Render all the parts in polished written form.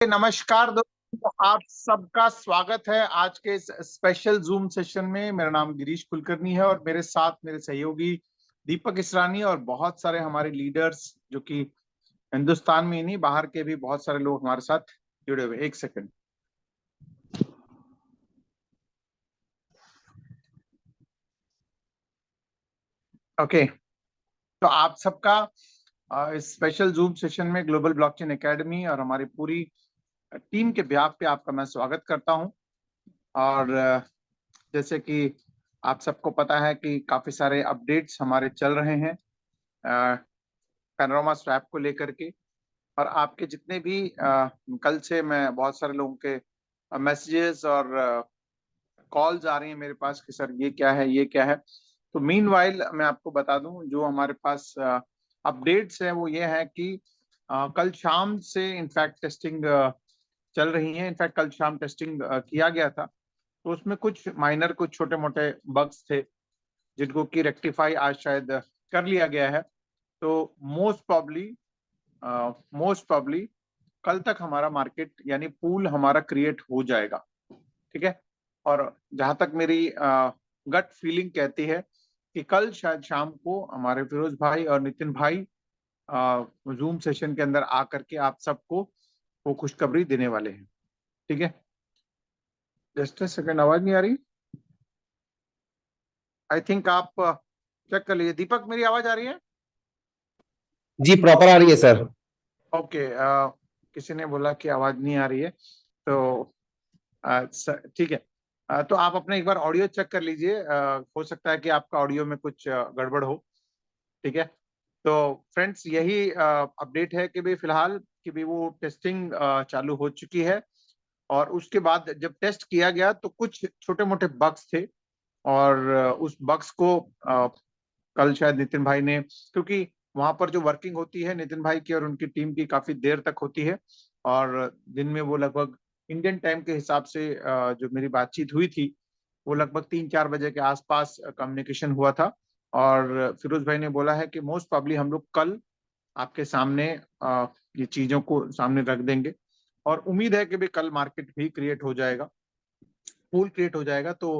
नमस्कार दोस्तों, आप सबका स्वागत है आज के इस स्पेशल जूम सेशन में। मेरा नाम गिरीश कुलकर्णी है और मेरे साथ मेरे सहयोगी दीपक इसरानी और बहुत सारे हमारे लीडर्स, जो कि हिंदुस्तान में ही नहीं बाहर के भी बहुत सारे लोग हमारे साथ जुड़े हुए। एक सेकंड। ओके, तो आप सबका इस स्पेशल जूम सेशन में ग्लोबल ब्लॉकचेन एकेडमी और हमारी पूरी टीम के बिहाफ पे आपका मैं स्वागत करता हूं। और जैसे कि आप सबको पता है कि काफी सारे अपडेट्स हमारे चल रहे हैं पैनोरामा स्वैप को लेकर के। और आपके जितने भी कल से मैं बहुत सारे लोगों के मैसेजेस और कॉल्स आ रही हैं मेरे पास कि सर ये क्या है, ये क्या है। तो मीनवाइल मैं आपको बता दूं, जो हमारे पास अपडेट्स है वो ये है कि कल शाम से इनफैक्ट टेस्टिंग चल रही है। इनफैक्ट कल शाम टेस्टिंग किया गया था, तो उसमें कुछ माइनर, कुछ छोटे मोटे बग्स थे जिनको कि रेक्टिफाई आज शायद कर लिया गया है। तो मोस्ट प्रॉब्ली कल तक हमारा मार्केट यानी पूल हमारा क्रिएट हो जाएगा, ठीक है। और जहां तक मेरी गट फीलिंग कहती है कि कल शायद शाम को हमारे फिरोज भाई और नितिन भाई जूम सेशन के अंदर आकर के आप सबको वो खुशखबरी देने वाले हैं, ठीक है। जस्ट अ सेकंड, आवाज नहीं आ रही। आई थिंक आप चेक कर लीजिए। दीपक, मेरी आवाज आ रही है? जी, प्रॉपर आ रही है सर। ओके, किसी ने बोला कि आवाज नहीं आ रही है, तो ठीक है। तो आप अपने एक बार ऑडियो चेक कर लीजिए। हो सकता है कि आपका ऑडियो में कुछ गड़बड़ हो, ठीक है। तो फ्रेंड्स, यही अपडेट है कि भाई फिलहाल कि भाई वो टेस्टिंग चालू हो चुकी है। और उसके बाद जब टेस्ट किया गया तो कुछ छोटे मोटे बग्स थे। और उस बग्स को कल शायद नितिन भाई ने, क्योंकि वहां पर जो वर्किंग होती है नितिन भाई की और उनकी टीम की काफी देर तक होती है। और दिन में वो लगभग इंडियन टाइम के हिसाब से जो मेरी बातचीत हुई थी वो लगभग 3-4 बजे के आसपास कम्युनिकेशन हुआ था। और फिरोज भाई ने बोला है कि मोस्ट प्रॉब्ली हम लोग कल आपके सामने ये चीजों को सामने रख देंगे। और उम्मीद है कि भी कल मार्केट भी क्रिएट हो जाएगा, पूल क्रिएट हो जाएगा। तो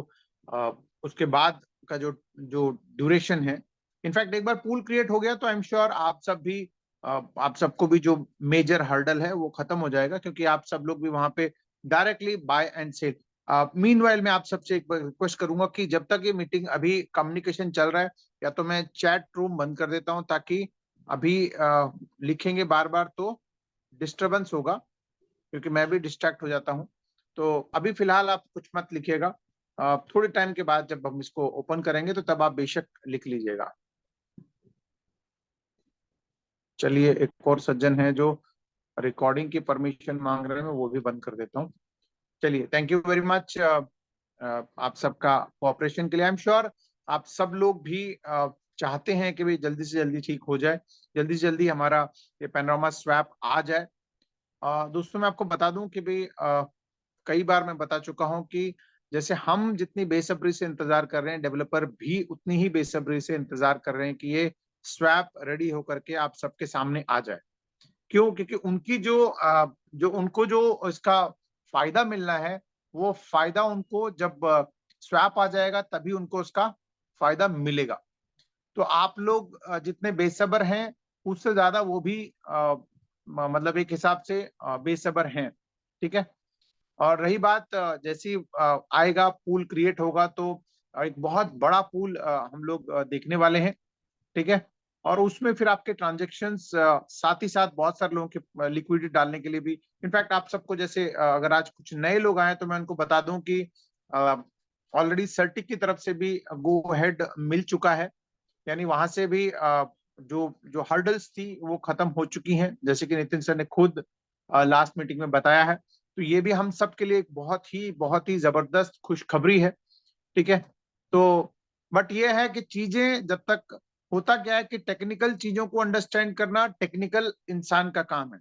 उसके बाद का जो जो ड्यूरेशन है, इनफैक्ट एक बार पूल क्रिएट हो गया तो आई एम श्योर आप सब भी आप सबको भी जो मेजर हर्डल है वो खत्म हो जाएगा, क्योंकि आप सब लोग भी वहां पे directly buy and sell. Meanwhile मैं आप सबसे एक बार रिक्वेस्ट करूंगा कि जब तक ये मीटिंग अभी कम्युनिकेशन चल रहा है, या तो मैं चैट रूम बंद कर देता हूं, ताकि अभी लिखेंगे बार बार तो डिस्टरबेंस होगा, क्योंकि मैं भी डिस्ट्रैक्ट हो जाता हूँ। तो अभी फिलहाल आप कुछ मत लिखिएगा। थोड़े टाइम के बाद जब हम इसको ओपन करेंगे तो तब आप बेशक लिख लीजिएगा। चलिए, एक और सज्जन है जो रिकॉर्डिंग की परमिशन मांग रहे हैं, मैं वो भी बंद कर देता हूँ। चलिए, थैंक यू वेरी मच आप सबका कोऑपरेशन के लिए। आई एम श्योर आप सब लोग भी चाहते हैं कि भाई जल्दी से जल्दी ठीक हो जाए, जल्दी से जल्दी हमारा ये पैनोरामा स्वैप आ जाए। दोस्तों, मैं आपको बता दूं कि भाई कई बार मैं बता चुका हूं कि जैसे हम जितनी बेसब्री से इंतजार कर रहे हैं, डेवलपर भी उतनी ही बेसब्री से इंतजार कर रहे हैं कि ये स्वैप रेडी होकर के आप सबके सामने आ जाए। क्यों? क्योंकि उनकी जो उनको जो इसका फायदा मिलना है, वो फायदा उनको जब स्वैप आ जाएगा तभी उनको उसका फायदा मिलेगा। तो आप लोग जितने बेसब्र हैं उससे ज्यादा वो भी मतलब एक हिसाब से बेसब्र हैं, ठीक है। और रही बात जैसी आएगा, पूल क्रिएट होगा तो एक बहुत बड़ा पूल हम लोग देखने वाले हैं, ठीक है। और उसमें फिर आपके ट्रांजेक्शन्स साथ ही साथ बहुत सारे लोगों के लिक्विडिटी डालने के लिए भी। इनफैक्ट आप सबको जैसे अगर आज कुछ नए लोग आए तो मैं उनको बता दूं कि ऑलरेडी सर्टिक की तरफ से भी गो हेड मिल चुका है। यानी वहां से भी जो जो हर्डल्स थी वो खत्म हो चुकी हैं, जैसे कि नितिन सर ने खुद लास्ट मीटिंग में बताया है। तो ये भी हम सब के लिए एक बहुत ही जबरदस्त खुशखबरी है, ठीक है। तो बट ये है कि चीजें जब तक, होता क्या है कि टेक्निकल चीजों को अंडरस्टैंड करना टेक्निकल इंसान का काम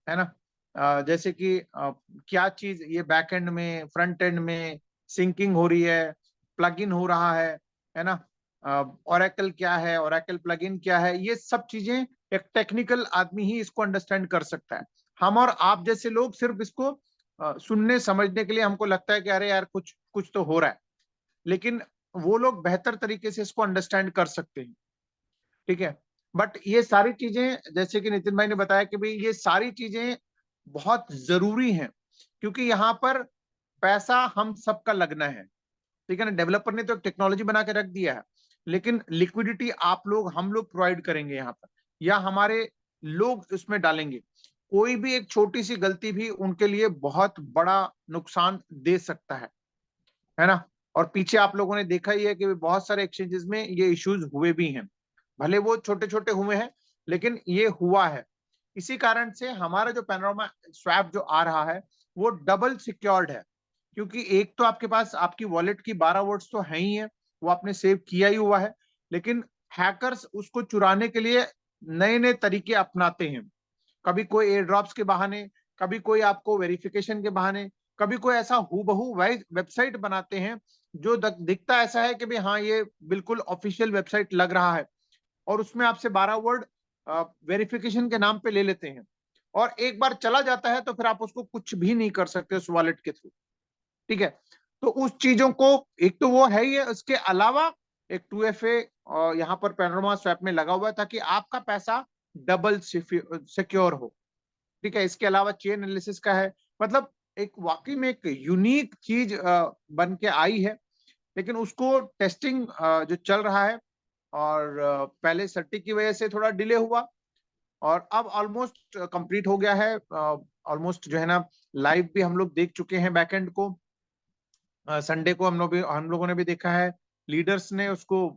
है ना। जैसे कि क्या चीज ये बैक एंड में, फ्रंट एंड में सिंकिंग हो रही है, प्लग इन हो रहा है ना। ओरेकल क्या है, ओरेकल प्लग इन क्या है, ये सब चीजें एक टेक्निकल आदमी ही इसको अंडरस्टैंड कर सकता है। हम और आप जैसे लोग सिर्फ इसको सुनने समझने के लिए हमको लगता है कि अरे यार कुछ कुछ तो हो रहा है, लेकिन वो लोग बेहतर तरीके से इसको अंडरस्टैंड कर सकते हैं। ठीक है, बट ये सारी चीजें जैसे कि नितिन भाई ने बताया कि भाई ये सारी चीजें बहुत जरूरी हैं, क्योंकि यहाँ पर पैसा हम सबका लगना है। ठीक है ना, डेवलपर ने तो एक टेक्नोलॉजी बना के रख दिया है, लेकिन लिक्विडिटी आप लोग हम लोग प्रोवाइड करेंगे यहाँ पर, या हमारे लोग इसमें डालेंगे। कोई भी एक छोटी सी गलती भी उनके लिए बहुत बड़ा नुकसान दे सकता है ना। और पीछे आप लोगों ने देखा ही है कि बहुत सारे एक्सचेंजेस में ये इश्यूज हुए भी हैं, भले वो छोटे छोटे हुए हैं, लेकिन ये हुआ है। इसी कारण से हमारा जो पैनोरामा स्वैप जो आ रहा है वो डबल सिक्योर्ड है, क्योंकि एक तो आपके पास आपकी वॉलेट की 12 वोल्ट्स तो है ही है, वो आपने सेव किया ही हुआ है, लेकिन हैकर्स उसको चुराने के लिए नए नए तरीके अपनाते हैं। कभी कोई एयर ड्रॉप्स के बहाने, कभी कोई आपको वेरिफिकेशन के बहाने, कभी कोई ऐसा हूबहू वेबसाइट बनाते हैं जो दिखता ऐसा है कि भाई हाँ ये बिल्कुल ऑफिशियल वेबसाइट लग रहा है, और उसमें आपसे 12 वर्ड वेरिफिकेशन के नाम पे ले लेते हैं, और एक बार चला जाता है तो फिर आप उसको कुछ भी नहीं कर सकते उस वॉलेट के थ्रू। ठीक है, तो उस चीजों को, एक तो वो है ही है, उसके अलावा एक 2FA यहाँ पर पैनोरामा स्वैप में लगा हुआ है ताकि आपका पैसा डबल सिक्योर हो। ठीक है, इसके अलावा चेन एनालिसिस का है, मतलब एक वाकई में एक यूनिक चीज बन के आई है, लेकिन उसको टेस्टिंग जो चल रहा है, और पहले सट्टी की वजह से थोड़ा डिले हुआ, और अब ऑलमोस्ट कंप्लीट हो गया है। ऑलमोस्ट जो है ना, लाइव भी हम लोग देख चुके हैं बैकएंड को। संडे को हम लोगों ने भी देखा है, लीडर्स ने उसको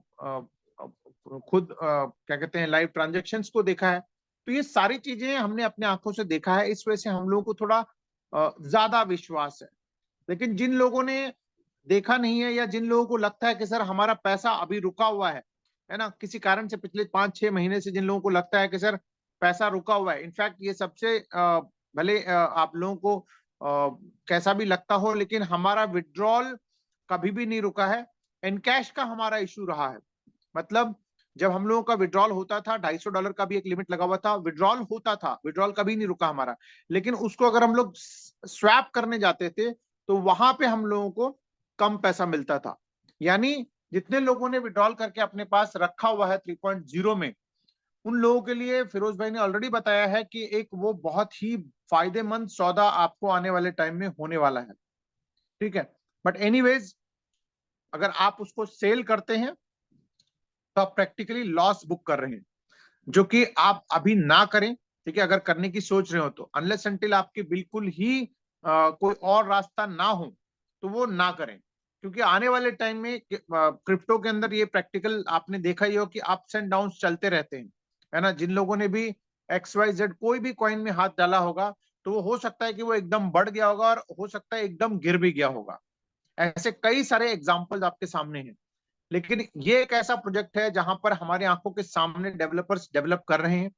खुद क्या कहते हैं लाइव ट्रांजेक्शन्स को देखा है। तो ये सारी चीजें हमने अपने आंखों से देखा है, इस वजह से हम लोगों को थोड़ा ज्यादा विश्वास है। लेकिन जिन लोगों ने देखा नहीं है, या जिन लोगों को लगता है कि सर हमारा पैसा अभी रुका हुआ है ना, किसी कारण से पिछले 5-6 महीने से जिन लोगों को लगता है कि सर पैसा रुका हुआ है, इनफैक्ट ये सबसे भले आप लोगों को कैसा भी लगता हो, लेकिन हमारा विड्रॉल कभी भी नहीं रुका है। एनकैश का हमारा इशू रहा है, मतलब जब हम लोगों का विड्रॉल होता था, $250 का भी एक लिमिट लगा हुआ था, विड्रॉल होता था, विड्रॉल कभी नहीं रुका हमारा। लेकिन उसको अगर हम लोग स्वैप करने जाते थे तो वहां पे हम लोगों को कम पैसा मिलता था। यानी जितने लोगों ने विड्रॉल करके अपने पास रखा हुआ है 3.0 में, उन लोगों के लिए फिरोज भाई ने ऑलरेडी बताया है कि एक वो बहुत ही फायदेमंद सौदा आपको आने वाले टाइम में होने वाला है। ठीक है, बट एनीवेज अगर आप उसको सेल करते हैं तो आप प्रैक्टिकली लॉस बुक कर रहे हैं, जो कि आप अभी ना करें। ठीक है, अगर करने की सोच रहे हो तो अनलेस अनटिल आपके बिल्कुल ही कोई और रास्ता ना हो तो वो ना करें, क्योंकि आने वाले टाइम में क्रिप्टो के अंदर ये प्रैक्टिकल आपने देखा ही हो कि अप्स एंड डाउन्स चलते रहते हैं, है ना। जिन लोगों ने भी XYZ कोई भी कॉइन में हाथ डाला होगा, तो वो हो सकता है कि वो एकदम बढ़ गया होगा, और हो सकता है एकदम गिर भी गया होगा। ऐसे कई सारे एग्जाम्पल्स आपके सामने हैं। लेकिन ये एक ऐसा प्रोजेक्ट है जहां पर हमारे आंखों के सामने डेवलपर्स डेवलप कर रहे हैं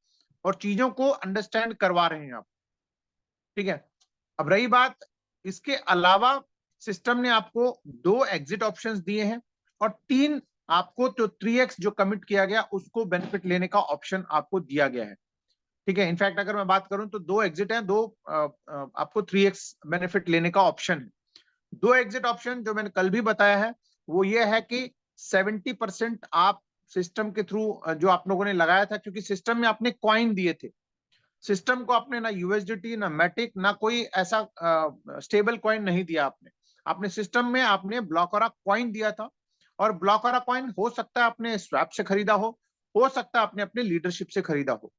और चीजों को अंडरस्टैंड करवा रहे हैं आप। ठीक है, अब रही बात, इसके अलावा सिस्टम ने आपको 2 एग्जिट ऑप्शंस दिए हैं, और 3 आपको तो 3x जो कमिट किया गया उसको बेनिफिट लेने का ऑप्शन आपको दिया गया है। ठीक है, इनफैक्ट अगर मैं बात करूं तो 2 एग्जिट है, 2 आपको 3x बेनिफिट लेने का ऑप्शन है। 2 एग्जिट ऑप्शन जो मैंने कल भी बताया है वो ये है कि 70% आप सिस्टम के थ्रू जो आप लोगों ने लगाया था, क्योंकि सिस्टम में आपने कॉइन दिए थे, सिस्टम को आपने ना यूएसडीटी ना मैटिक ना कोई ऐसा स्टेबल कॉइन नहीं दिया आपने। आपने सिस्टम में आपने ब्लॉकरा कॉइन दिया था, और ब्लॉकरा कॉइन हो सकता है आपने स्वैप से खरीदा हो सकता है आपने अपने लीडरशिप से खरीदा हो।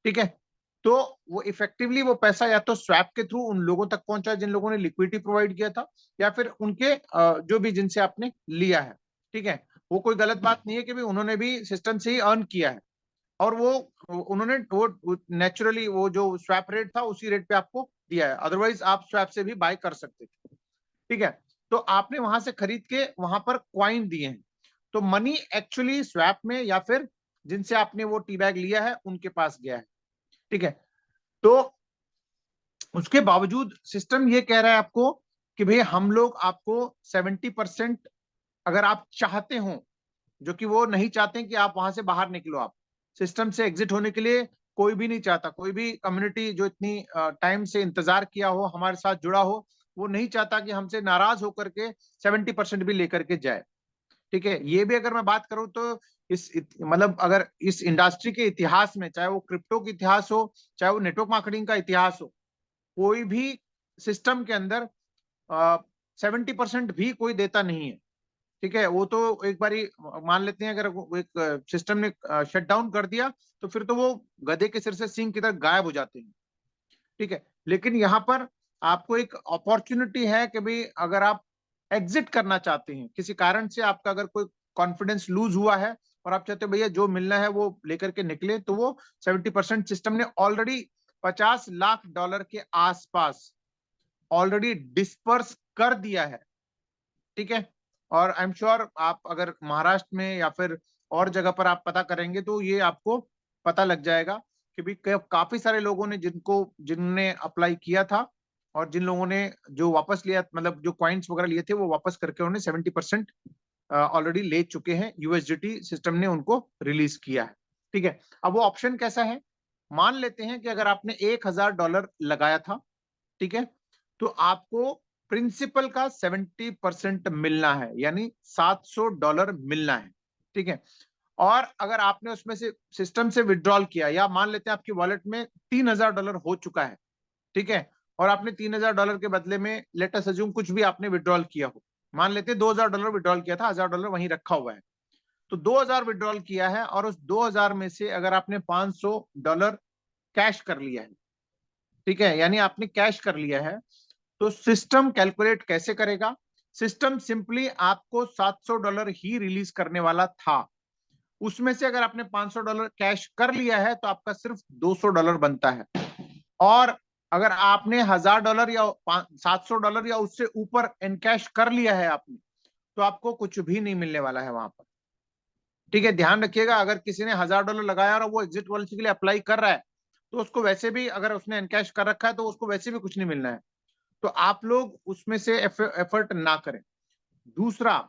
ठीक है, तो वो इफेक्टिवली वो पैसा या तो स्वैप के थ्रू उन लोगों तक पहुंचा जिन लोगों ने लिक्विडिटी प्रोवाइड किया था, या फिर उनके जो भी जिनसे आपने लिया है। ठीक है, वो कोई गलत बात नहीं है कि भी उन्होंने भी सिस्टम से ही अर्न किया है, और वो उन्होंने वो नेचुरली वो जो स्वैप रेट था उसी रेट पे आपको दिया है, अदरवाइज आप स्वैप से भी बाय कर सकते थे। ठीक है, तो आपने वहां से खरीद के वहां पर क्वाइन दिए हैं, तो मनी एक्चुअली स्वैप में या फिर जिनसे आपने वो टी बैग लिया है उनके पास गया है। ठीक है, तो उसके बावजूद सिस्टम ये कह रहा है आपको कि भाई हम लोग आपको 70%, अगर आप चाहते हो, जो कि वो नहीं चाहते कि आप वहां से बाहर निकलो, आप सिस्टम से एग्जिट होने के लिए कोई भी नहीं चाहता, कोई भी कम्युनिटी जो इतनी टाइम से इंतजार किया हो, हमारे साथ जुड़ा हो, वो नहीं चाहता कि हमसे नाराज होकर के 70% भी लेकर के जाए। ठीक है, ये भी अगर मैं बात करूं तो मतलब अगर इस इंडस्ट्री के इतिहास में, चाहे वो क्रिप्टो का इतिहास हो, चाहे वो नेटवर्क मार्केटिंग का इतिहास हो, कोई भी सिस्टम के अंदर 70% भी कोई देता नहीं है। ठीक है, वो तो एक बारी मान लेते हैं, अगर एक सिस्टम ने शट डाउन कर दिया तो फिर तो वो गधे के सिर से सींग की तरह गायब हो जाते हैं। ठीक है, लेकिन यहाँ पर आपको एक अपॉर्चुनिटी है कि भाई अगर आप एग्जिट करना चाहते हैं, किसी कारण से आपका अगर कोई कॉन्फिडेंस लूज हुआ है और आप चाहते हो भैया जो मिलना है वो लेकर के निकले, तो वो 70% सिस्टम ने ऑलरेडी $50 लाख के आसपास ऑलरेडी डिस्पर्स कर दिया है। ठीक है, और आई एम श्योर आप अगर महाराष्ट्र में या फिर और जगह पर आप पता करेंगे तो ये आपको पता लग जाएगा कि भी काफी सारे लोगों ने जिनने अप्लाई किया था और जिन लोगों ने जो वापस लिया, मतलब जो कॉइन्स वगैरह लिए थे वो वापस करके उन्होंने 70% ऑलरेडी ले चुके हैं। यूएसडीटी सिस्टम ने उनको रिलीज किया है। ठीक है, अब वो ऑप्शन कैसा है, मान लेते हैं कि अगर आपने $1000 लगाया था, ठीक है, तो आपको प्रिंसिपल का 70% मिलना है, यानी $700 मिलना है। ठीक है, और अगर आपने उसमें से सिस्टम से विड्रॉल किया, या मान लेते हैं आपकी वॉलेट में $3000 हो चुका है, ठीक है, और आपने $3000 के बदले में लेट अस अज्यूम कुछ भी आपने विड्रॉल किया हो, मान लेते हैं $2000 विड्रॉल किया था, $1000 वहीं रखा हुआ है, तो 2000 विड्रॉल किया है और उस 2000 में से अगर आपने $500 कैश कर लिया है, ठीक है, यानी आपने कैश कर लिया है, तो सिस्टम कैलकुलेट कैसे करेगा, सिस्टम सिंपली आपको $700 ही रिलीज करने वाला था, उसमें से अगर आपने $500 कैश कर लिया है तो आपका सिर्फ $200 बनता है, और अगर आपने $1000 या $700 या उससे ऊपर इनकैश कर लिया है आपने, तो आपको कुछ भी नहीं मिलने वाला है वहां पर। ठीक है, ध्यान रखिएगा, अगर किसी ने $1000 लगाया और वो एग्जिट पॉलिसी के लिए अप्लाई कर रहा है, तो उसको वैसे भी, अगर उसने इनकैश कर रखा है तो उसको वैसे भी कुछ नहीं मिलना है, तो आप लोग उसमें से एफर्ट ना करें। दूसरा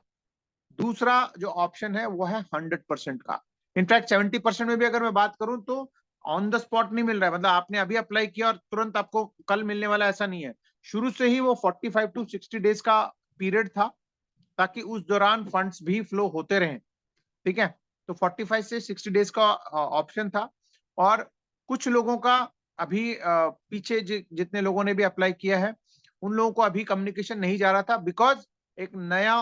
दूसरा जो ऑप्शन है वो है 100% का। इनफैक्ट 70% में भी अगर मैं बात करूं तो ऑन द स्पॉट नहीं मिल रहा है, मतलब आपने अभी अप्लाई किया और तुरंत आपको कल मिलने वाला, ऐसा नहीं है। शुरू से ही वो 45 टू 60 डेज का पीरियड था, ताकि उस दौरान फंड्स भी फ्लो होते रहें। ठीक है, तो 45 से 60 डेज का ऑप्शन था, और कुछ लोगों का अभी पीछे जितने लोगों ने भी अप्लाई किया है उन लोगों को अभी कम्युनिकेशन नहीं जा रहा था, बिकॉज एक नया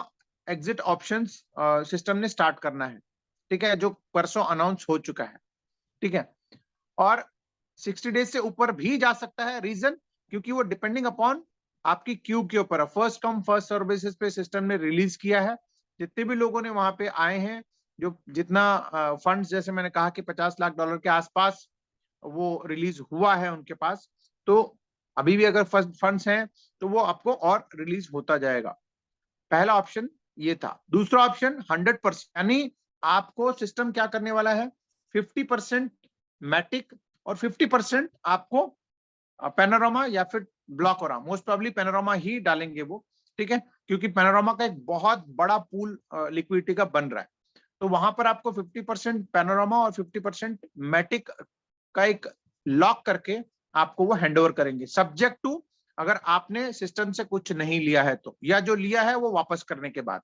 एग्जिट ऑप्शंस सिस्टम ने स्टार्ट करना है। ठीक है, जो परसों अनाउंस हो चुका है। ठीक है, और 60 डेज से ऊपर भी जा सकता है, रीजन क्योंकि वो डिपेंडिंग अपॉन आपकी क्यू के ऊपर है, first come first serve basis पे सिस्टम ने रिलीज किया है। जितने भी लोगों ने वहां पे आए हैं, जो जितना फंड्स, जैसे मैंने कहा कि $50 लाख के आसपास वो रिलीज हुआ है उनके पास, तो अभी भी अगर फंड्स हैं तो वो आपको और रिलीज होता जाएगा। पहला ऑप्शन ये था। दूसरा ऑप्शन 100%, यानी आपको सिस्टम क्या करने वाला है, 50% मैटिक और 50% आपको पैनोरामा या फिर ब्लॉकोरा, मोस्ट प्रोबेबली पैनोरामा ही डालेंगे वो। ठीक है, क्योंकि पैनोरामा का एक बहुत बड़ा पूल लिक्विडिटी का बन रहा है, तो वहां पर आपको 50% पैनोरामा और 50% मैटिक का एक लॉक करके आपको वो हैंडओवर करेंगे, सब्जेक्ट टू अगर आपने सिस्टम से कुछ नहीं लिया है तो, या जो लिया है वो वापस करने के बाद।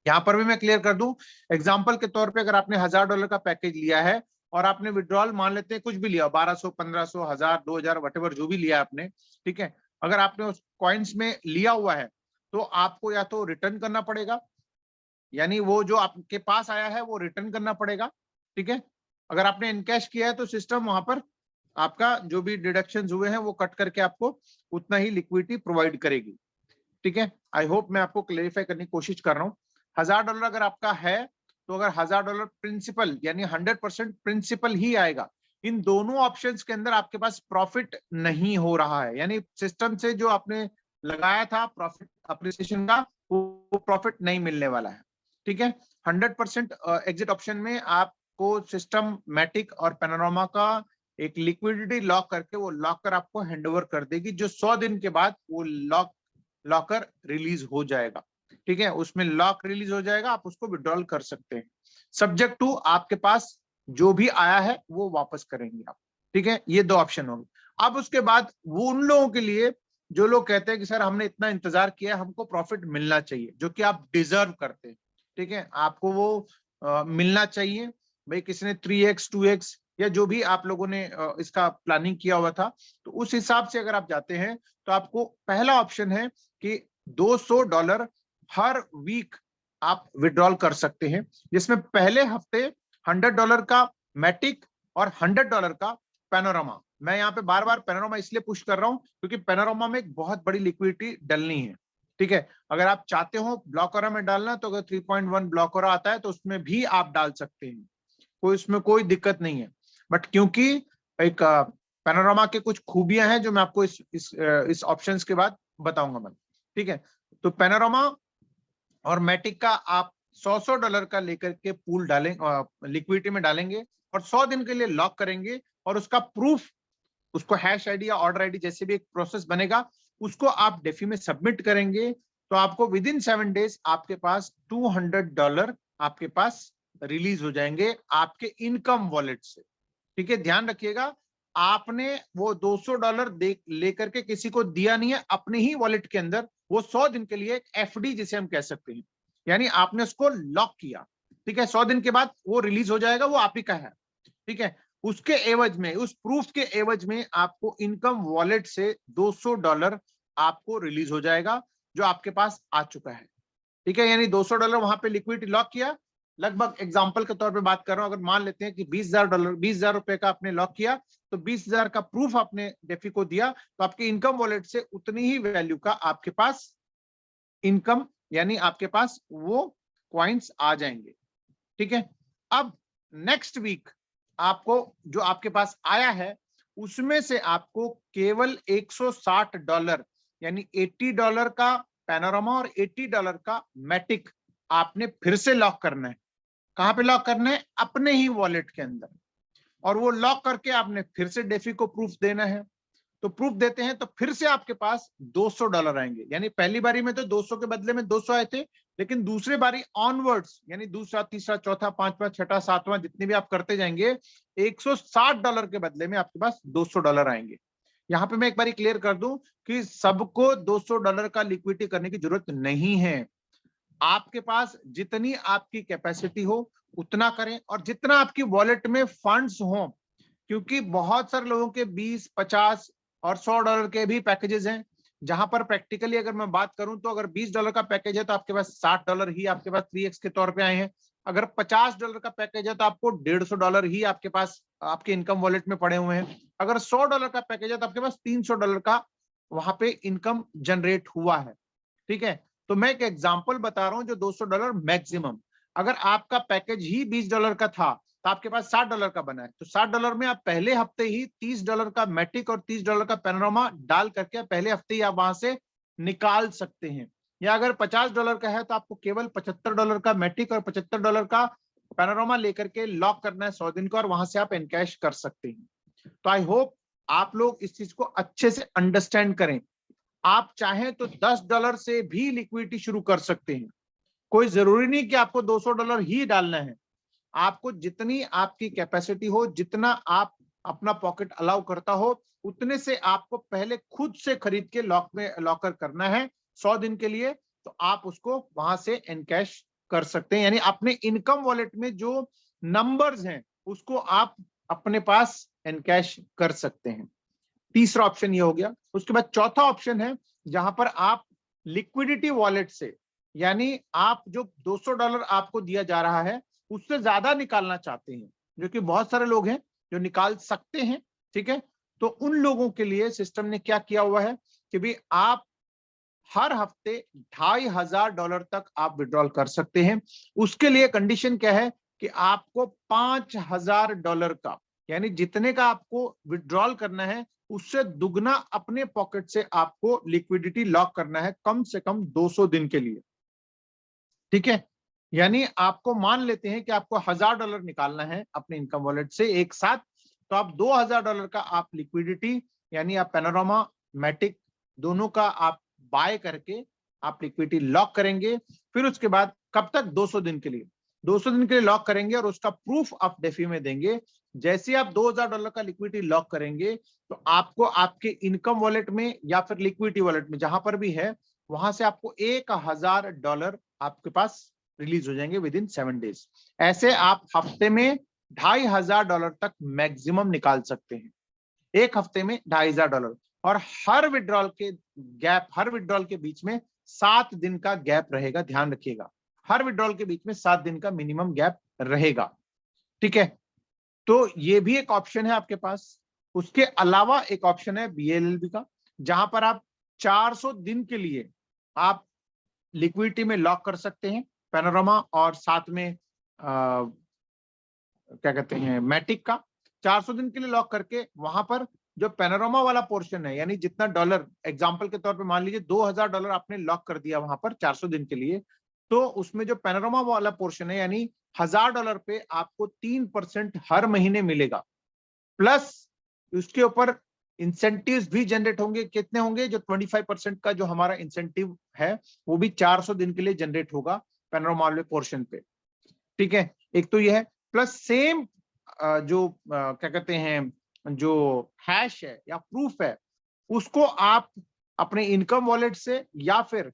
यहां पर भी मैं क्लियर कर दूं, एग्जांपल के तौर पे अगर आपने $1000 का पैकेज लिया है और आपने विड्रॉल मान लेते हैं कुछ भी लिया, 1200, 1500, 1000, 2000, वटेवर जो भी लिया आपने, ठीक है, अगर आपने उस कॉइन्स में लिया हुआ है तो आपको या तो रिटर्न करना पड़ेगा, यानी वो जो आपके पास आया है वो रिटर्न करना पड़ेगा। ठीक है, अगर आपने इनकैश किया है तो सिस्टम वहां पर आपका जो भी डिडक्शन हुए हैं वो कट करके आपको उतना ही लिक्विडिटी प्रोवाइड करेगी। ठीक है, आई होप मैं आपको क्लेरिफाई करने की कोशिश कर रहा हूँ। $1000 अगर आपका है तो अगर $1000 प्रिंसिपल, यानी 100% प्रिंसिपल ही आएगा। इन दोनों ऑप्शंस के अंदर आपके पास प्रॉफिट नहीं हो रहा है, यानी सिस्टम से जो आपने लगाया था प्रॉफिट अप्रिसिएशन का, वो प्रॉफिट नहीं मिलने वाला है। ठीक है, 100% एग्जिट ऑप्शन में आपको सिस्टम मैटिक और पैनोरामा का एक लिक्विडिटी लॉक करके वो लॉकर आपको हैंडओवर कर देगी, जो 100 दिन के बाद वो लॉकर रिलीज हो जाएगा। ठीक है, उसमें लॉक रिलीज हो जाएगा, आप उसको विड्रॉल कर सकते हैं, सब्जेक्ट टू आपके पास जो भी आया है वो वापस करेंगे आप। ठीक है, ये दो ऑप्शन होंगे। अब उसके बाद वो उन लोगों के लिए जो लोग कहते हैं कि सर हमने इतना इंतजार किया, हमको प्रॉफिट मिलना चाहिए, जो कि आप डिजर्व करते हैं। ठीक है, आपको वो मिलना चाहिए। भाई किसी ने 3x 2x या जो भी आप लोगों ने इसका प्लानिंग किया हुआ था, तो उस हिसाब से अगर आप जाते हैं तो आपको पहला ऑप्शन है कि $200 हर वीक आप विड्रॉल कर सकते हैं, जिसमें पहले हफ्ते $100 का मैटिक और $100 का पैनोरामा। मैं यहाँ पे बार बार पैनोरामा इसलिए पुश कर रहा हूं क्योंकि पैनोरामा में एक बहुत बड़ी लिक्विडिटी डलनी है। ठीक है, अगर आप चाहते हो ब्लॉकरा में डालना तो अगर 3.1 ब्लॉकरा आता है तो उसमें भी आप डाल सकते हैं, कोई उसमें कोई दिक्कत नहीं है। बट क्योंकि एक पैनोरामा के कुछ खूबियां हैं जो मैं आपको इस ऑप्शंस के बाद बताऊंगा मैं। ठीक है, तो पैनोरामा और मैटिक का आप $100 का लेकर के पूल डालें, लिक्विडिटी में डालेंगे और 100 दिन के लिए लॉक करेंगे, और उसका प्रूफ, उसको हैश आईडी या ऑर्डर आईडी जैसे भी एक प्रोसेस बनेगा उसको आप डेफी में सबमिट करेंगे, तो आपको विद इन 7 डेज आपके पास $200 आपके पास रिलीज हो जाएंगे आपके इनकम वॉलेट से। ठीक है, ध्यान रखिएगा, आपने वो $200 दे लेकर के किसी को दिया नहीं है, अपने ही वॉलेट के अंदर वो 100 दिन के लिए एक एफडी जिसे हम कह सकते हैं, यानी आपने उसको लॉक किया। ठीक है, 100 दिन के बाद वो रिलीज हो जाएगा, वो आप ही का है। ठीक है, उसके एवज में, उस प्रूफ के एवज में आपको इनकम वॉलेट से $200 आपको रिलीज हो जाएगा जो आपके पास आ चुका है। ठीक है, यानी $200 वहां पे लिक्विडिटी लॉक किया। लगभग एग्जांपल के तौर पे बात कर रहा हूं, अगर मान लेते हैं कि $20,000 रुपए का आपने लॉक किया, तो 20,000 का प्रूफ आपने डेफी को दिया, तो आपके इनकम वॉलेट से उतनी ही वैल्यू का आपके पास इनकम, यानी आपके पास वो क्वाइंस आ जाएंगे। ठीक है, अब नेक्स्ट वीक आपको जो आपके पास आया है उसमें से आपको केवल $160 यानी $80 का पैनोरामा और $80 का मैटिक आपने फिर से लॉक करना है। कहां पे लॉक करना है? अपने ही वॉलेट के अंदर, और वो लॉक करके आपने फिर से डेफी को प्रूफ देना है। तो प्रूफ देते हैं तो फिर से आपके पास $200 आएंगे, यानी पहली बारी में तो 200 के बदले में 200 आए थे, लेकिन दूसरी बारी ऑनवर्ड्स यानी दूसरा, तीसरा, चौथा, पांचवा, छठा, सातवां जितने भी आप करते जाएंगे, $160 के बदले में आपके पास $200 आएंगे। यहां पे मैं एक बार क्लियर कर दूं कि सबको $200 का लिक्विडिटी करने की जरूरत नहीं है। आपके पास जितनी आपकी कैपेसिटी हो उतना करें, और जितना आपकी वॉलेट में फंड्स हो, क्योंकि बहुत सारे लोगों के 20, 50 और $100 के भी पैकेजेस हैं, जहां पर प्रैक्टिकली अगर मैं बात करूं तो अगर $20 का पैकेज है तो आपके पास $60 ही आपके पास 3x के तौर पे आए हैं। अगर $50 का पैकेज है तो आपको $150 ही आपके पास आपके इनकम वॉलेट में पड़े हुए हैं। अगर $100 का पैकेज है तो आपके पास $300 का वहां पे इनकम जनरेट हुआ है। ठीक है, तो मैं एक एग्जांपल बता रहा हूं जो $200 मैक्सिमम। अगर आपका पैकेज ही $20 का था तो आपके पास $60 का बना है, तो $60 में आप पहले हफ्ते ही $30 का मैटिक और $30 का पैनोरामा डाल करके पहले हफ्ते ही आप वहां से निकाल सकते हैं। या अगर $50 का है तो आपको केवल $75 का मैटिक और $75 का पैनोरामा लेकर के लॉक करना है 100 दिन का, और वहां से आप एनकैश कर सकते हैं। तो आई होप आप लोग इस चीज को अच्छे से अंडरस्टैंड करें। आप चाहें तो $10 से भी लिक्विडिटी शुरू कर सकते हैं, कोई जरूरी नहीं कि आपको $200 ही डालना है। आपको जितनी आपकी कैपेसिटी हो, जितना आप अपना पॉकेट अलाउ करता हो, उतने से आपको पहले खुद से खरीद के लॉकर करना है 100 दिन के लिए, तो आप उसको वहां से एनकैश कर सकते हैं, यानी अपने इनकम वॉलेट में जो नंबर्स हैं उसको आप अपने पास एनकैश कर सकते हैं। तीसरा ऑप्शन ये हो गया। उसके बाद चौथा ऑप्शन है जहां पर आप लिक्विडिटी वॉलेट से, यानी आप जो $200 आपको दिया जा रहा है उससे ज्यादा निकालना चाहते हैं, जो कि बहुत सारे लोग हैं जो निकाल सकते हैं। ठीक है, तो उन लोगों के लिए सिस्टम ने क्या किया हुआ है कि भी आप हर हफ्ते $2,500 तक आप विड्रॉल कर सकते हैं। उसके लिए कंडीशन क्या है कि आपको $5,000 का, यानी जितने का आपको विड्रॉल करना है उससे दुगना अपने पॉकेट से आपको लिक्विडिटी लॉक करना है, कम से कम 200 दिन के लिए। ठीक है, यानी आपको मान लेते हैं कि आपको $1,000 निकालना है अपने इनकम वॉलेट से एक साथ, तो आप $2,000 का आप लिक्विडिटी, यानी आप पैनोरामा मैटिक दोनों का आप बाय करके आप लिक्विडिटी लॉक करेंगे। फिर उसके बाद कब तक? 200 दिन के लिए। 200 दिन के लिए लॉक करेंगे और उसका प्रूफ ऑफ डेफी में देंगे। जैसे आप $2000 का लिक्विडिटी लॉक करेंगे तो आपको आपके इनकम वॉलेट में या फिर लिक्विडिटी वॉलेट में जहां पर भी है वहां से आपको $1000 आपके पास रिलीज हो जाएंगे विद इन 7 डेज। ऐसे आप हफ्ते में $2500 तक मैक्सिमम निकाल सकते हैं, एक हफ्ते में $2500। और हर विड्रॉल के बीच में 7 दिन का गैप रहेगा, ध्यान रखिएगा, हर विड्रॉल के बीच में 7 दिन का मिनिमम गैप रहेगा। ठीक है, तो ये भी एक ऑप्शन है आपके पास। उसके अलावा एक ऑप्शन है BLLB का, जहां पर आप 400 दिन के लिए आप लिक्विडिटी में लॉक कर सकते हैं पैनोरामा और साथ में क्या कहते हैं मैटिक का। 400 दिन के लिए लॉक करके वहां पर जो पैनोरामा वाला पोर्शन है, यानी जितना डॉलर, एग्जांपल के तौर पे मान लीजिए $2000 आपने लॉक कर दिया वहां पर 400 दिन के लिए, तो उसमें जो पैनोरामा वाला पोर्शन है यानी $1000 पे आपको 3% हर महीने मिलेगा, प्लस उसके ऊपर इंसेंटिव्स भी जनरेट होंगे। कितने होंगे? जो 25% का जो हमारा इंसेंटिव है वो भी 400 दिन के लिए जनरेट होगा पैनोरामा वाले पोर्शन पे। ठीक है, एक तो ये है, प्लस सेम जो क्या कहते हैं जो हैश है या प्रूफ है उसको आप अपने इनकम वॉलेट से या फिर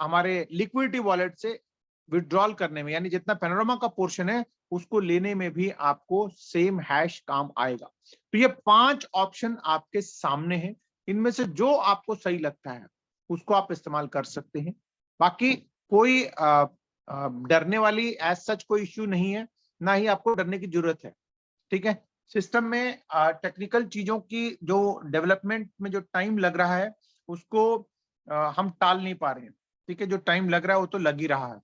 हमारे लिक्विडिटी वॉलेट से विड्रॉल करने में, यानी जितना पैनोरामा का पोर्शन है उसको लेने में भी आपको सेम हैश काम आएगा। तो ये 5 ऑप्शन आपके सामने हैं, इनमें से जो आपको सही लगता है उसको आप इस्तेमाल कर सकते हैं। बाकी कोई डरने वाली एज सच कोई इश्यू नहीं है, ना ही आपको डरने की जरूरत है। ठीक है, सिस्टम में टेक्निकल चीजों की जो डेवलपमेंट में जो टाइम लग रहा है उसको हम टाल नहीं पा रहे हैं। ठीक है, जो टाइम लग रहा है वो तो लग ही रहा है।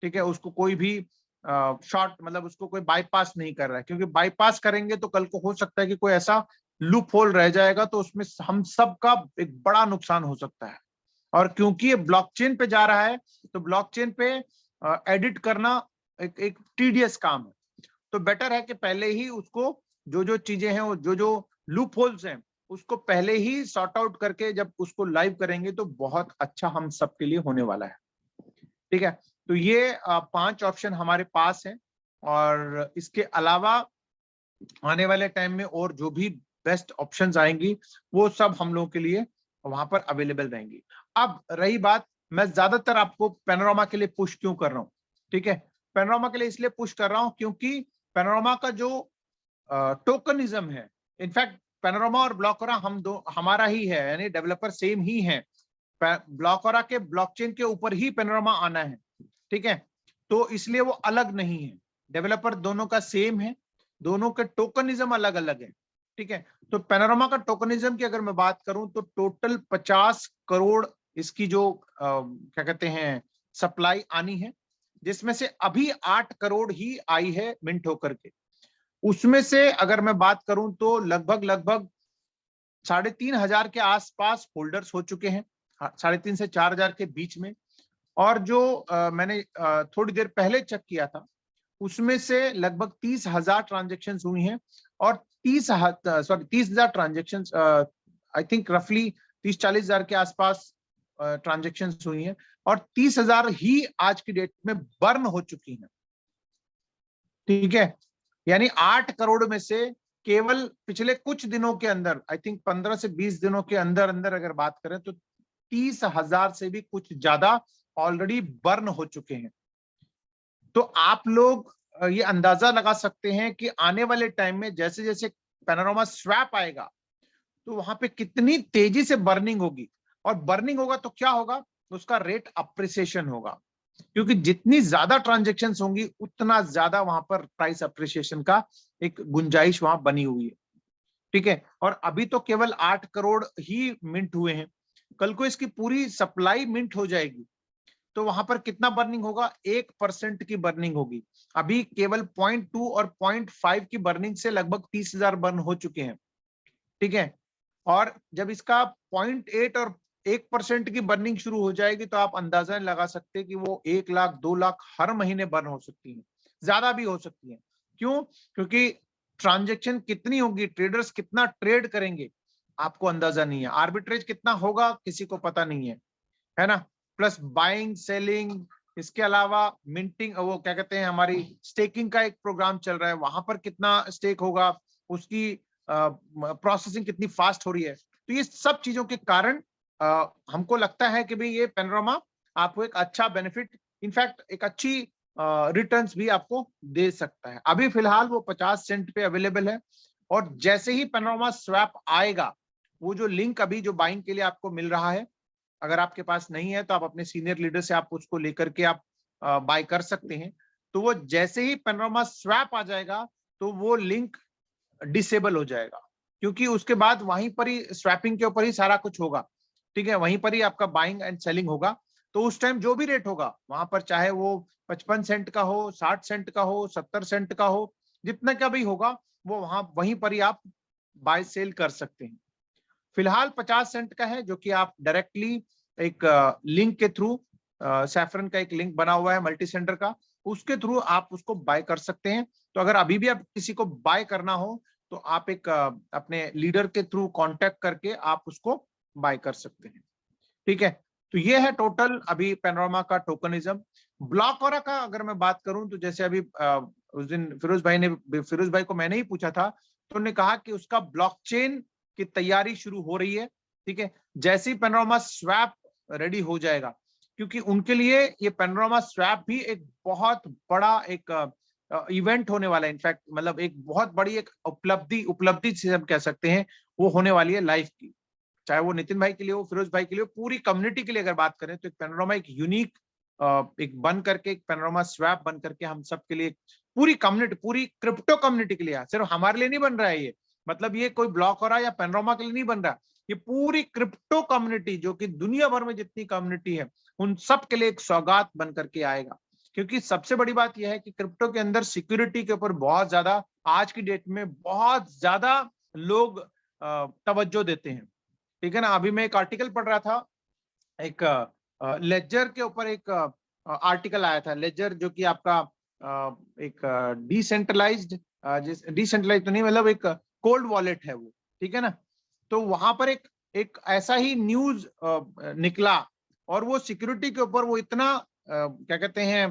ठीक है, उसको कोई भी शॉर्ट मतलब उसको कोई बाईपास नहीं कर रहा है, क्योंकि बाईपास करेंगे तो कल को हो सकता है कि कोई ऐसा लूप होल रह जाएगा तो उसमें हम सब का एक बड़ा नुकसान हो सकता है। और क्योंकि ये ब्लॉकचेन पे जा रहा है तो ब्लॉकचेन पे एडिट करना एक टीडियस काम है, तो बेटर है कि पहले ही उसको जो चीजें हैं वो जो लूप होल्स हैं उसको पहले ही सॉर्ट आउट करके जब उसको लाइव करेंगे तो बहुत अच्छा हम सबके लिए होने वाला है। ठीक है, तो ये 5 ऑप्शन हमारे पास हैं और इसके अलावा आने वाले टाइम में और जो भी बेस्ट ऑप्शंस आएंगी वो सब हम लोगों के लिए वहां पर अवेलेबल रहेंगी। अब रही बात, मैं ज्यादातर आपको पैनोरामा के लिए पुश क्यों कर रहा हूँ? ठीक है, पैनोरामा के लिए इसलिए पुश कर रहा हूं क्योंकि पैनोरामा का जो टोकनिज्म है, इनफैक्ट पैनोरामा और ब्लॉकरा हमारा ही है, यानी डेवलपर सेम ही है। ब्लॉकरा के ब्लॉकचेन के ऊपर ही पैनोरामा आना है। ठीक है, तो इसलिए वो अलग नहीं है, डेवलपर दोनों का सेम है, दोनों के टोकनिज्म अलग अलग है। ठीक है, तो पैनोरामा का टोकनिज्म की अगर मैं बात करूं तो टोटल 50 करोड़ इसकी जो क्या कहते हैं सप्लाई आनी है, जिसमें से अभी 8 करोड़ ही आई है मिंट होकर के। उसमें से अगर मैं बात करूं तो लगभग 3500 के आसपास होल्डर्स हो चुके हैं, 3500 से 4000 के बीच में। और जो मैंने थोड़ी देर पहले चेक किया था उसमें से लगभग 30,000 ट्रांजेक्शन हुई हैं और 30,000 ट्रांजेक्शन आई थिंक रफली 30-40,000 के आसपास ट्रांजेक्शन हुई हैं और 30,000 ही आज की डेट में बर्न हो चुकी हैं। ठीक है, यानी 8 करोड़ में से केवल पिछले कुछ दिनों के अंदर, आई थिंक 15 से 20 दिनों के अंदर अंदर अगर बात करें तो 30,000 से भी कुछ ज्यादा ऑलरेडी बर्न हो चुके हैं। तो आप लोग ये अंदाजा लगा सकते हैं कि आने वाले टाइम में जैसे जैसे पैनोरामा स्वैप आएगा तो वहां पे कितनी तेजी से बर्निंग होगी, और बर्निंग होगा तो क्या होगा, उसका रेट अप्रिसिएशन होगा, क्योंकि जितनी ज्यादा ट्रांजेक्शन्स होंगी उतना ज्यादा वहां पर प्राइस अप्रिसिएशन का एक गुंजाइश वहां बनी हुई है। ठीक है, और अभी तो केवल 8 करोड़ ही मिंट हुए हैं, कल को इसकी पूरी सप्लाई मिंट हो जाएगी तो वहां पर कितना बर्निंग होगा, 1% की बर्निंग होगी। अभी केवल 0.2 और 0.5 की बर्निंग से लगभग 30,000 बर्न हो चुके हैं। ठीक है, और जब इसका 0.8 और 1% की बर्निंग शुरू हो जाएगी तो आप अंदाजा लगा सकते हैं कि वो 1 लाख 2 लाख हर महीने बर्न हो सकती है, ज्यादा भी हो सकती है। क्यों? क्योंकि ट्रांजेक्शन कितनी होगी, ट्रेडर्स कितना ट्रेड करेंगे आपको अंदाजा नहीं है, आर्बिट्रेज कितना होगा किसी को पता नहीं है, है ना, प्लस बाइंग सेलिंग इसके अलावा मिंटिंग, वो क्या कहते हैं, हमारी स्टेकिंग का एक प्रोग्राम चल रहा है, वहां पर कितना स्टेक होगा, उसकी प्रोसेसिंग कितनी फास्ट हो रही है। तो ये सब चीजों के कारण हमको लगता है कि भाई ये पैनोरामा आपको एक अच्छा बेनिफिट, इनफैक्ट एक अच्छी रिटर्न्स भी आपको दे सकता है। अभी फिलहाल वो 50 सेंट पे अवेलेबल है, और जैसे ही पैनोरामा स्वैप आएगा, वो जो लिंक अभी जो बाइंग के लिए आपको मिल रहा है, अगर आपके पास नहीं है तो आप अपने सीनियर लीडर से आप उसको लेकर के आप बाय कर सकते हैं। तो वो जैसे ही पैनोरामा स्वैप आ जाएगा तो वो लिंक डिसेबल हो जाएगा, क्योंकि उसके बाद वहीं पर ही स्वैपिंग के ऊपर ही सारा कुछ होगा, ठीक है, वहीं पर ही आपका बाइंग एंड सेलिंग होगा। तो उस टाइम जो भी रेट होगा वहां पर, चाहे वो 55 सेंट का हो, 60 सेंट का हो, 70 सेंट का हो, जितना का भी होगा, वो वहीं पर ही आप बाय सेल कर सकते हैं। फिलहाल 50 सेंट का है, जो कि आप डायरेक्टली एक लिंक के थ्रू, सैफरन का एक लिंक बना हुआ है मल्टी सेंटर का, उसके थ्रू आप उसको बाय कर सकते हैं। तो अगर अभी भी आप किसी को बाय करना हो तो आप एक अपने लीडर के थ्रू कांटेक्ट करके आप उसको बाय कर सकते हैं, ठीक है। तो ये है टोटल अभी पैनोरामा का टोकनिज्म। ब्लॉकओरा का अगर मैं बात करूं तो जैसे अभी उस दिन फिरोज भाई को मैंने ही पूछा था, तो उन्होंने कहा कि उसका ब्लॉकचेन की तैयारी शुरू हो रही है, ठीक है, जैसे ही पैनोरामा स्वैप रेडी हो जाएगा, क्योंकि उनके लिए ये पैनोरामा स्वैप भी एक बहुत बड़ा एक इवेंट होने वाला है। इनफैक्ट मतलब एक बहुत बड़ी एक उपलब्धि से हम कह सकते हैं, वो होने वाली है लाइफ की, चाहे वो नितिन भाई के लिए हो, फिरोज भाई के लिए हो, पूरी कम्युनिटी के लिए अगर बात करें तो एक पैनोरामा एक यूनिक एक बन करके, एक पैनोरामा स्वैप बन करके हम सब के लिए, पूरी कम्युनिटी, पूरी क्रिप्टो कम्युनिटी के लिए, सिर्फ हमारे लिए नहीं बन रहा है ये, मतलब ये कोई ब्लॉक हो रहा है या पैनोरामा के लिए नहीं बन रहा, ये पूरी क्रिप्टो कम्युनिटी जो कि दुनिया भर में जितनी कम्युनिटी है उन सब के लिए एक सौगात बन करके आएगा। क्योंकि सबसे बड़ी बात यह है कि क्रिप्टो के अंदर सिक्योरिटी के ऊपर बहुत ज्यादा, आज की डेट में बहुत ज्यादा लोग तवज्जो देते हैं, ठीक है ना। अभी मैं एक आर्टिकल पढ़ रहा था, एक लेजर के ऊपर एक आर्टिकल आया था, लेजर जो कि आपका एक डिसेंट्रलाइज्ड, डिसेंट्रलाइज तो नहीं, मतलब एक कोल्ड वॉलेट है वो, ठीक है ना। तो वहां पर एक ऐसा ही न्यूज निकला, और वो सिक्योरिटी के ऊपर वो इतना क्या कहते हैं,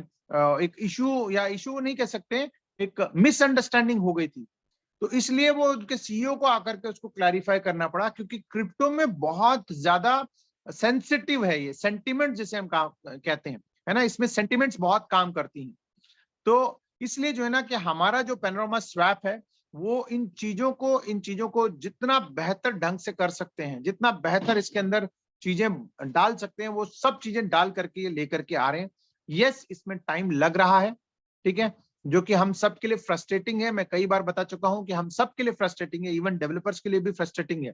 एक इशू, या इशू नहीं कह सकते, एक मिसअंडरस्टैंडिंग हो गई थी। तो इसलिए वो उनके सीईओ को आकर के उसको क्लैरिफाई करना पड़ा, क्योंकि क्रिप्टो में बहुत ज्यादा सेंसिटिव है ये, सेंटिमेंट जिसे हम कहते हैं, है ना, इसमें सेंटिमेंट्स बहुत काम करती हैं। तो इसलिए जो है ना कि हमारा जो पैनोरामा स्वैप है, वो इन चीजों को जितना बेहतर ढंग से कर सकते हैं, जितना बेहतर इसके अंदर चीजें डाल सकते हैं, वो सब चीजें डाल करके ये लेकर के आ रहे हैं। यस, इसमें टाइम लग रहा है, ठीक है, जो कि हम सब के लिए फ्रस्ट्रेटिंग है। मैं कई बार बता चुका हूं कि हम सब के लिए फ्रस्ट्रेटिंग है, इवन डेवलपर्स के लिए भी फ्रस्ट्रेटिंग है।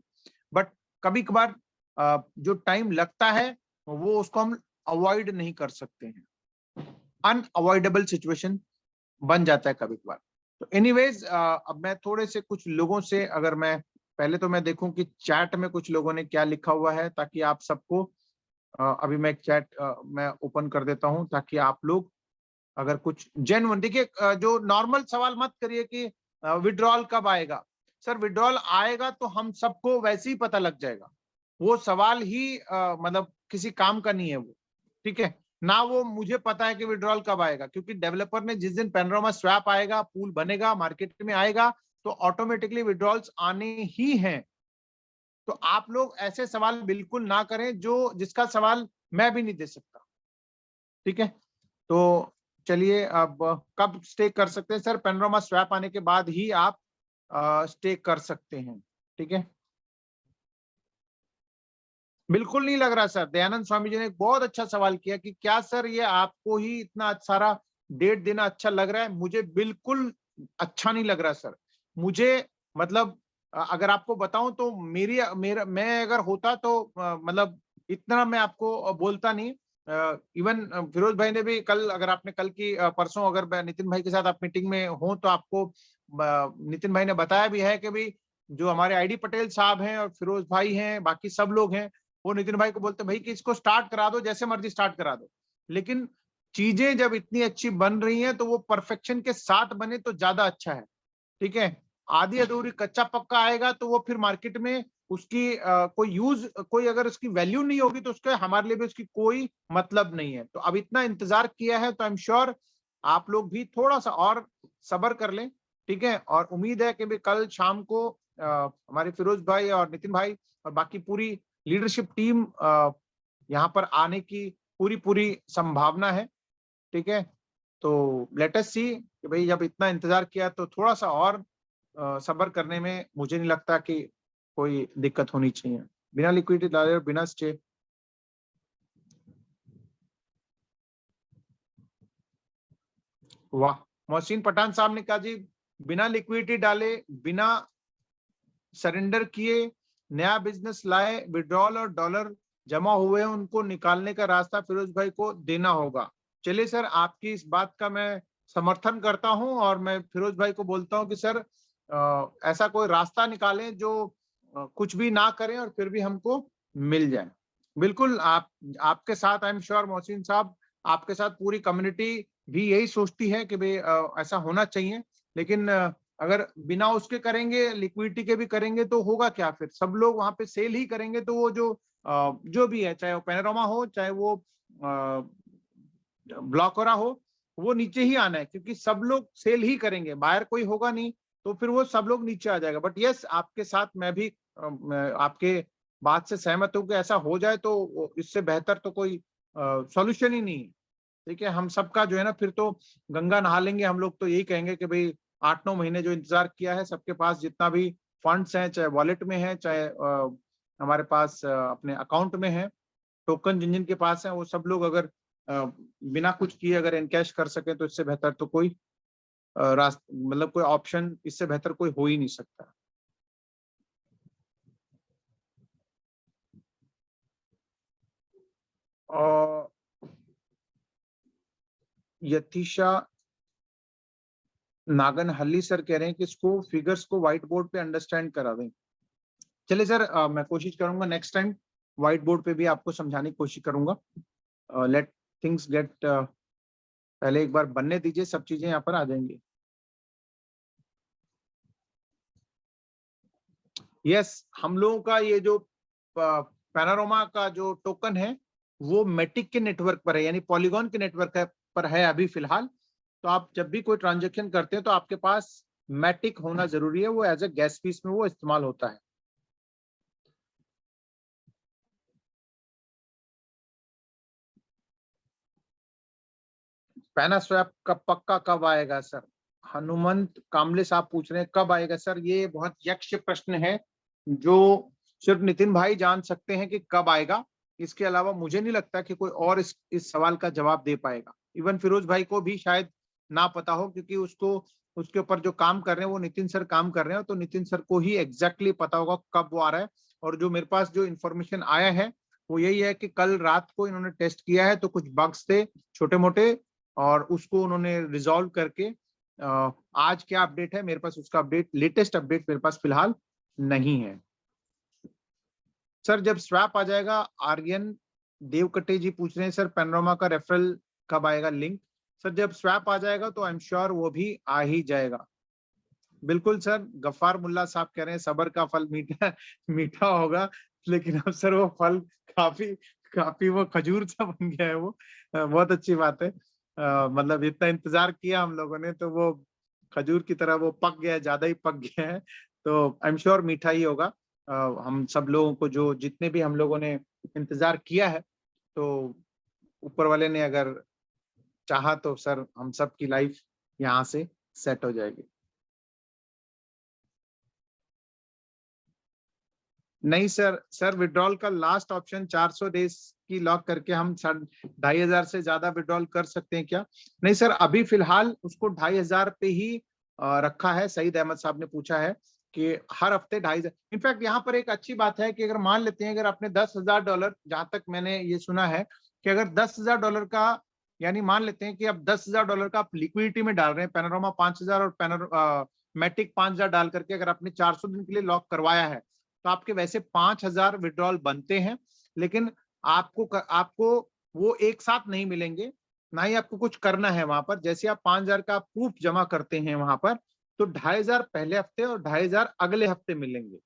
बट कभी कभार जो टाइम लगता है वो उसको हम अवॉइड नहीं कर सकते हैं, अनअवॉइडेबल सिचुएशन बन जाता है कभी कभार। तो एनीवेज, अब मैं थोड़े से कुछ लोगों से, अगर मैं पहले तो मैं देखूं कि चैट में कुछ लोगों ने क्या लिखा हुआ है, ताकि आप सबको अभी मैं एक चैट मैं ओपन कर देता हूं, ताकि आप लोग अगर कुछ जेन्युइन, देखिए जो नॉर्मल सवाल मत करिए कि विड्रॉल कब आएगा। सर विड्रॉल आएगा तो हम सबको वैसे ही पता लग जाएगा, वो सवाल ही मतलब किसी काम का नहीं है वो, ठीक है ना। वो मुझे पता है कि विड्रॉल कब आएगा, क्योंकि डेवलपर ने जिस दिन पैनोरामा स्वैप आएगा, पूल बनेगा, मार्केट में आएगा, तो ऑटोमेटिकली विड्रॉल्स आने ही हैं। तो आप लोग ऐसे सवाल बिल्कुल ना करें जो जिसका सवाल मैं भी नहीं दे सकता, ठीक है। तो चलिए, अब कब स्टे कर सकते हैं? सर पैनोरामा स्वैप आने के बाद ही आप स्टे कर सकते हैं, ठीक है। बिल्कुल नहीं लग रहा सर। दयानंद स्वामी जी ने एक बहुत अच्छा सवाल किया कि क्या सर ये आपको ही इतना सारा डेट देना अच्छा लग रहा है? मुझे बिल्कुल अच्छा नहीं लग रहा सर। मुझे मतलब अगर आपको बताऊं तो मैं अगर होता तो मतलब इतना मैं आपको बोलता नहीं। इवन फिरोज भाई ने भी कल, अगर आपने कल की परसों अगर नितिन भाई के साथ आप मीटिंग में हो तो आपको नितिन भाई ने बताया भी है कि भाई जो हमारे आईडी पटेल साहब हैं और फिरोज भाई हैं, बाकी सब लोग हैं, वो नितिन भाई को बोलते भाई कि इसको स्टार्ट करा दो, जैसे मर्जी स्टार्ट करा दो। लेकिन चीजें जब इतनी अच्छी बन रही हैं तो वो परफेक्शन के साथ बने तो ज्यादा अच्छा है, ठीक है। आधी अधूरी कच्चा पक्का आएगा तो वो फिर मार्केट में उसकी कोई यूज, कोई अगर उसकी वैल्यू नहीं होगी तो उसके हमारे लिए भी उसकी कोई मतलब नहीं है। तो अब इतना इंतजार किया है तो आई एम श्योर आप लोग भी थोड़ा सा और सब्र कर लें, ठीक है। और उम्मीद है कि भी कल शाम को हमारे फिरोज भाई और नितिन भाई और बाकी पूरी लीडरशिप टीम यहाँ पर आने की पूरी पूरी संभावना है, ठीक है। तो लेट अस सी कि भाई जब इतना इंतजार किया तो थोड़ा सा और सब्र करने में मुझे नहीं लगता कि कोई दिक्कत होनी चाहिए। बिना लिक्विडिटी डाले और बिना स्टे, वाह। मोहसिन पठान साहब ने कहा जी बिना लिक्विडिटी डाले, बिना सरेंडर किए नया बिजनेस लाए, विड्रॉल और डॉलर जमा हुए हैं उनको निकालने का रास्ता फिरोज भाई को देना होगा। चलिए सर, आपकी इस बात का मैं समर्थन करता हूं और मैं फिरोज भाई को बोलता हूं कि सर ऐसा कोई रास्ता निकालें जो कुछ भी ना करें और फिर भी हमको मिल जाए। बिल्कुल आपके साथ आई एम श्योर मोहसिन साहब, आपके साथ पूरी कम्युनिटी भी यही सोचती है कि भाई ऐसा होना चाहिए। लेकिन अगर बिना उसके करेंगे, लिक्विडिटी के भी करेंगे तो होगा क्या? फिर सब लोग वहां पे सेल ही करेंगे तो वो जो भी है, चाहे वो पैनोरामा हो चाहे वो ब्लॉकरा हो, वो नीचे ही आना है क्योंकि सब लोग सेल ही करेंगे, बायर कोई होगा नहीं, तो फिर वो सब लोग नीचे आ जाएगा। बट यस, आपके साथ मैं भी आपके बात से सहमत हूं कि ऐसा हो जाए तो इससे बेहतर तो कोई सॉल्यूशन ही नहीं है, ठीक है। हम सबका जो है ना फिर तो गंगा नहा लेंगे हम लोग, तो यही कहेंगे कि भाई 8-9 महीने जो इंतजार किया है, सबके पास जितना भी फंड्स हैं, चाहे वॉलेट में है चाहे हमारे पास अपने अकाउंट में है, टोकन जिन जिन के पास है, वो सब लोग अगर बिना कुछ किए अगर इनकैश कर सके तो इससे बेहतर तो कोई रास्ता, मतलब कोई ऑप्शन इससे बेहतर कोई हो ही नहीं सकता। और यतीशा नागनहल्ली सर कह रहे हैं कि इसको फिगर्स को व्हाइट बोर्ड पे अंडरस्टैंड करा दें। चलिए सर, मैं कोशिश करूंगा नेक्स्ट टाइम व्हाइट बोर्ड पे भी आपको समझाने की कोशिश करूंगा। लेट थिंग्स गेट, पहले एक बार बनने दीजिए, सब चीजें यहाँ पर आ जाएंगी। यस, हम लोगों का ये जो पैनोरामा का जो टोकन है वो मैटिक के नेटवर्क पर है, यानी पॉलीगॉन के नेटवर्क पर है अभी फिलहाल। तो आप जब भी कोई ट्रांजेक्शन करते हैं तो आपके पास मैटिक होना जरूरी है, वो एज ए गैस फीस में वो इस्तेमाल होता है। पैना स्वैप का पक्का कब आएगा सर? हनुमंत कामले साहब पूछ रहे हैं कब आएगा सर। ये बहुत यक्ष प्रश्न है जो सिर्फ नितिन भाई जान सकते हैं कि कब आएगा। इसके अलावा मुझे नहीं लगता कि कोई और इस सवाल का जवाब दे पाएगा। इवन फिरोज भाई को भी शायद ना पता हो, क्योंकि उसको उसके ऊपर जो काम कर रहे हैं वो नितिन सर काम कर रहे हैं, तो नितिन सर को ही एग्जैक्टली पता होगा कब वो आ रहा है। और जो मेरे पास जो इन्फॉर्मेशन आया है वो यही है कि कल रात को इन्होंने टेस्ट किया है तो कुछ बग्स थे छोटे मोटे, और उसको उन्होंने रिजॉल्व करके आज क्या अपडेट है मेरे पास, उसका अपडेट, लेटेस्ट अपडेट मेरे पास फिलहाल नहीं है। सर जब स्वैप आ जाएगा, आर्यन देवकटे जी पूछ रहे हैं सर पैनोरामा का रेफरल कब आएगा लिंक? सर जब स्वैप आ जाएगा तो आई एम श्योर वो भी आ ही जाएगा। बिल्कुल सर, गफ्फार मुल्ला साहब कह रहे हैं सबर का फल मीठा मीठा होगा, लेकिन अब सर वो फल काफी काफी वो खजूर सा बन गया है वो। बहुत अच्छी बात है। मतलब इतना इंतजार किया हम लोगों ने तो वो खजूर की तरह वो पक गया है, ज्यादा ही पक गया है। तो आई एम श्योर मीठा ही होगा। हम सब लोगों को जो जितने भी हम लोगों ने इंतजार किया है, तो ऊपर वाले ने अगर चाहा तो सर हम सब की लाइफ यहाँ से सेट हो जाएगी। नहीं सर, सर विड्रॉल का लास्ट ऑप्शन 400 डेज की लॉक करके हम 2,500 से ज्यादा विड्रॉल कर सकते हैं क्या? नहीं सर, अभी फिलहाल उसको 2,500 पे ही रखा है। सईद अहमद साहब ने पूछा है कि हर हफ्ते 2,500। इनफैक्ट यहाँ पर एक अच्छी बात है कि अगर मान लेते हैं अगर आपने $10,000, जहां तक मैंने ये सुना है कि अगर $10,000 का, यानी मान लेते हैं कि अब $10,000 का आप लिक्विडिटी में डाल रहे हैं, पैनोरामा 5,000 और मैटिक 5,000 डाल करके अगर आपने 400 दिन के लिए लॉक करवाया है तो आपके वैसे 5,000 विड्रॉल बनते हैं। लेकिन आपको वो एक साथ नहीं मिलेंगे, ना ही आपको कुछ करना है वहां पर। जैसे आप 5,000 का प्रूफ जमा करते हैं वहां पर, तो 2,500 पहले हफ्ते और 2,500 अगले हफ्ते मिलेंगे।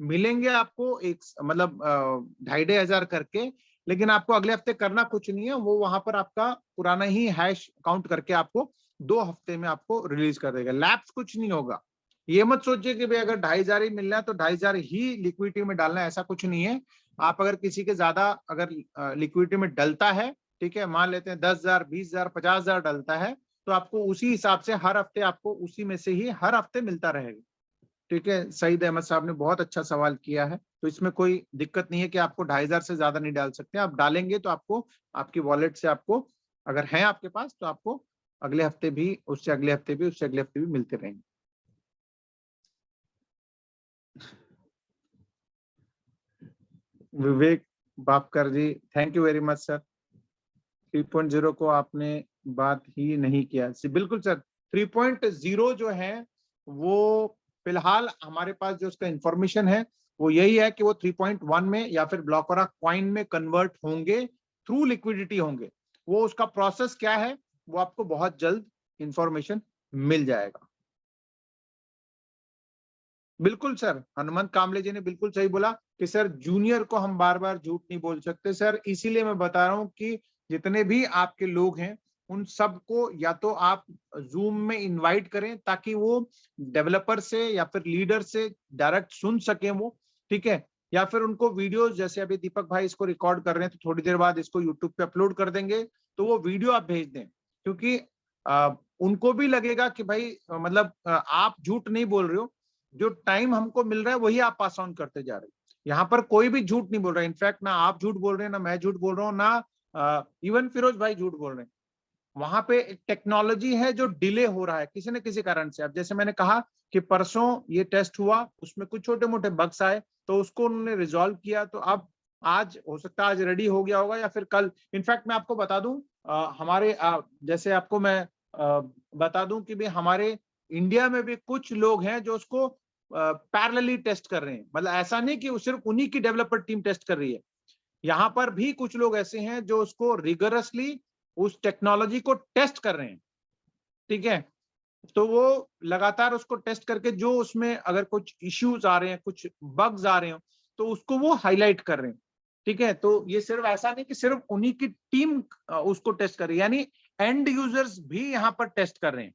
मिलेंगे आपको एक मतलब 2,500 करके, लेकिन आपको अगले हफ्ते करना कुछ नहीं है, वो वहां पर आपका पुराना ही हैश काउंट करके आपको 2 हफ्ते में आपको रिलीज कर देगा। लैप्स कुछ नहीं होगा। ये मत सोचिए कि भाई अगर 2,500 ही मिलना है तो 2,500 ही लिक्विडिटी में डालना है, ऐसा कुछ नहीं है। आप अगर किसी के ज्यादा अगर लिक्विडिटी में डलता है, ठीक है, मान लेते हैं 10,000, 20,000, 50,000 डलता है, तो आपको उसी हिसाब से हर हफ्ते आपको उसी में से ही हर हफ्ते मिलता रहेगा। ठीक है, सईद अहमद साहब ने बहुत अच्छा सवाल किया है, तो इसमें कोई दिक्कत नहीं है कि आपको 2,500 से ज्यादा नहीं डाल सकते। आप डालेंगे तो आपको आपकी वॉलेट से आपको अगर है आपके पास तो आपको अगले हफ्ते भी, उससे अगले हफ्ते भी, उससे अगले हफ्ते भी मिलते रहेंगे। Vivek Bapkar ji, thank you very much sir. 3.0 को आपने बात ही नहीं किया। बिल्कुल सर, 3.0 जो है वो फिलहाल हमारे पास जो उसका इंफॉर्मेशन है वो यही है कि वो 3.1 में या फिर ब्लॉकरा कॉइन में कन्वर्ट होंगे, थ्रू लिक्विडिटी होंगे। वो उसका प्रोसेस क्या है वो आपको बहुत जल्द इंफॉर्मेशन मिल जाएगा। बिल्कुल सर, हनुमंत कामले जी ने बिल्कुल सही बोला कि सर जूनियर को हम बार बार झूठ नहीं बोल सकते सर, इसीलिए मैं बता रहा हूं कि जितने भी आपके लोग हैं उन सबको या तो आप जूम में इनवाइट करें ताकि वो डेवलपर से या फिर लीडर से डायरेक्ट सुन सकें वो, ठीक है, या फिर उनको वीडियोस, जैसे अभी दीपक भाई इसको रिकॉर्ड कर रहे हैं तो थोड़ी देर बाद इसको यूट्यूब पे अपलोड कर देंगे, तो वो वीडियो आप भेज दें, क्योंकि उनको भी लगेगा कि भाई मतलब आप झूठ नहीं बोल रहे हो, जो टाइम हमको मिल रहा है वही आप पास ऑन करते जा रहे हो। यहाँ पर कोई भी झूठ नहीं बोल रहा है, इनफैक्ट ना आप झूठ बोल रहे हैं, ना मैं झूठ बोल रहा हूँ, ना इवन फिरोज भाई झूठ बोल रहे हैं। वहां पे एक टेक्नोलॉजी है जो डिले हो रहा है किसी न किसी कारण से। अब जैसे मैंने कहा कि परसों ये टेस्ट हुआ, उसमें कुछ छोटे मोटे बग्स आए तो उसको उन्होंने रिजॉल्व किया, तो अब आज हो सकता है आज रेडी हो गया होगा या फिर कल। इनफैक्ट मैं आपको बता दूं, हमारे जैसे आपको मैं बता दूं कि भाई हमारे इंडिया में भी कुछ लोग हैं जो उसको पैरेलली टेस्ट कर रहे हैं। मतलब ऐसा नहीं कि सिर्फ उन्हीं की डेवलपर टीम टेस्ट कर रही है, यहाँ पर भी कुछ लोग ऐसे हैं जो उसको रिगरसली उस टेक्नोलॉजी को टेस्ट कर रहे हैं, ठीक है। तो वो लगातार उसको टेस्ट करके जो उसमें अगर कुछ इश्यूज आ रहे हैं, कुछ बग्स आ रहे हो, तो उसको वो हाईलाइट कर रहे हैं, ठीक है। तो ये सिर्फ ऐसा नहीं कि सिर्फ उन्हीं की टीम उसको टेस्ट कर रही है, यानी एंड यूजर्स भी यहाँ पर टेस्ट कर रहे हैं।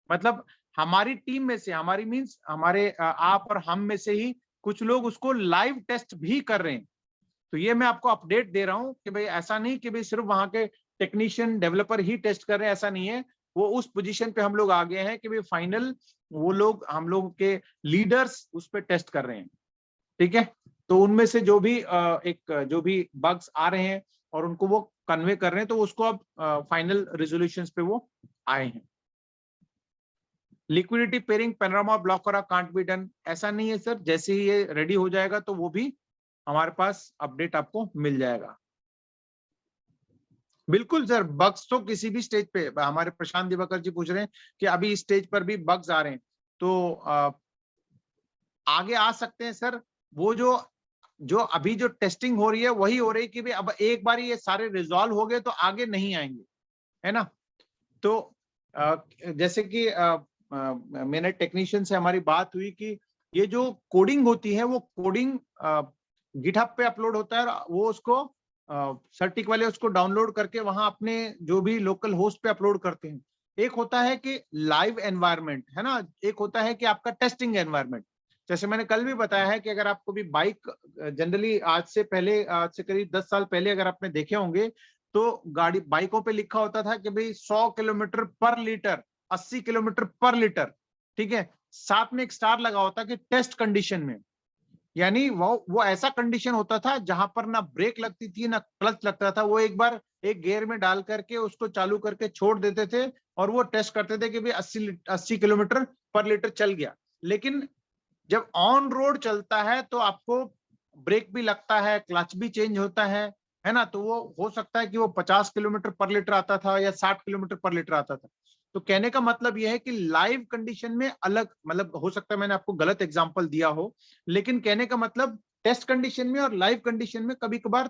मतलब हमारी टीम में से, हमारी मीन्स हमारे आप और हम में से ही कुछ लोग उसको लाइव टेस्ट भी कर रहे हैं। तो ये मैं आपको अपडेट दे रहा हूं कि भाई ऐसा नहीं कि भाई सिर्फ वहां के टेक्नीशियन डेवलपर ही टेस्ट कर रहे हैं, ऐसा नहीं है। वो उस पोजीशन पे हम लोग आ गए हैं कि भाई फाइनल वो लोग, हम लोग के लीडर्स उस पर टेस्ट कर रहे हैं, ठीक है। तो उनमें से जो भी जो भी बग्स आ रहे हैं और उनको वो कन्वे कर रहे हैं, तो उसको अब फाइनल रेजोल्यूशन पे वो आए हैं। Liquidity pairing panorama blocker can't be done, ऐसा नहीं है सर, जैसे ही ये रेडी हो जाएगा तो वो भी हमारे पास अपडेट आपको मिल जाएगा। बिल्कुल सर, बग्स तो किसी भी स्टेज पे, हमारे प्रशांत दिवाकर जी पूछ रहे हैं कि अभी इस स्टेज पर भी बग्स आ रहे हैं, तो आगे आ सकते हैं सर। वो जो जो अभी जो टेस्टिंग हो रही है वही हो रही है कि भाई अब एक बार ये सारे रिजॉल्व हो गए तो आगे नहीं आएंगे, है ना। तो जैसे कि मैंने टेक्नीशियन से हमारी बात हुई कि ये जो कोडिंग होती है वो कोडिंग गिटहब पे अपलोड होता है, वो उसको सर्टिक वाले उसको डाउनलोड करके वहां अपने जो भी लोकल होस्ट पे अपलोड करते हैं। एक होता है कि लाइव एनवायरनमेंट है ना, एक होता है कि आपका टेस्टिंग एनवायरनमेंट। जैसे मैंने कल भी बताया है कि अगर आपको भी बाइक, जनरली आज से पहले, आज से करीब 10 साल पहले अगर आपने देखे होंगे तो गाड़ी बाइकों पे लिखा होता था कि भाई 100 किलोमीटर पर लीटर, 80 किलोमीटर पर लीटर, ठीक है। साथ में एक स्टार लगा होता कि टेस्ट कंडीशन में, यानी वो ऐसा कंडीशन होता था जहां पर ना ब्रेक लगती थी ना क्लच लगता था। वो एक बार एक गियर में डाल करके उसको चालू करके छोड़ देते थे और वो टेस्ट करते थे कि भाई 80 किलोमीटर पर लीटर चल गया। लेकिन जब ऑन रोड चलता है तो आपको ब्रेक भी लगता है, क्लच भी चेंज होता है ना। तो वो हो सकता है कि वो 50 किलोमीटर पर लीटर आता था या 60 किलोमीटर पर लीटर आता था। तो कहने का मतलब यह है कि लाइव कंडीशन में अलग, मतलब हो सकता है मैंने आपको गलत एग्जांपल दिया हो, लेकिन कहने का मतलब टेस्ट कंडीशन में और लाइव कंडीशन में कभी कभार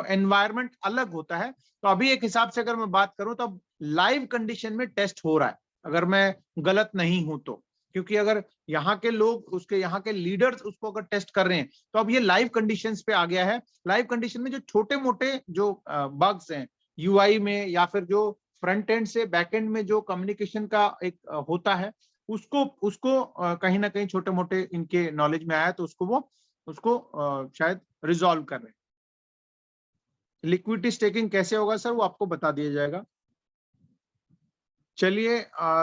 एनवायरनमेंट अलग होता है। तो अभी एक हिसाब से अगर मैं बात करूं तो अब लाइव कंडीशन में टेस्ट हो रहा है, अगर मैं गलत नहीं हूं तो। क्योंकि अगर यहाँ के लोग, उसके यहाँ के लीडर्स उसको अगर टेस्ट कर रहे हैं, तो अब ये लाइव कंडीशंस पे आ गया है। लाइव कंडीशन में जो छोटे मोटे जो बग्स हैं यूआई में, या फिर जो फ्रंट एंड से बैक एंड में जो कम्युनिकेशन का एक होता है, उसको उसको कहीं ना कहीं छोटे मोटे इनके नॉलेज में आया, तो उसको शायद रिजॉल्व कर रहे हैं। लिक्विडिटी स्टेकिंग कैसे होगा सर, वो आपको बता दिया जाएगा। चलिए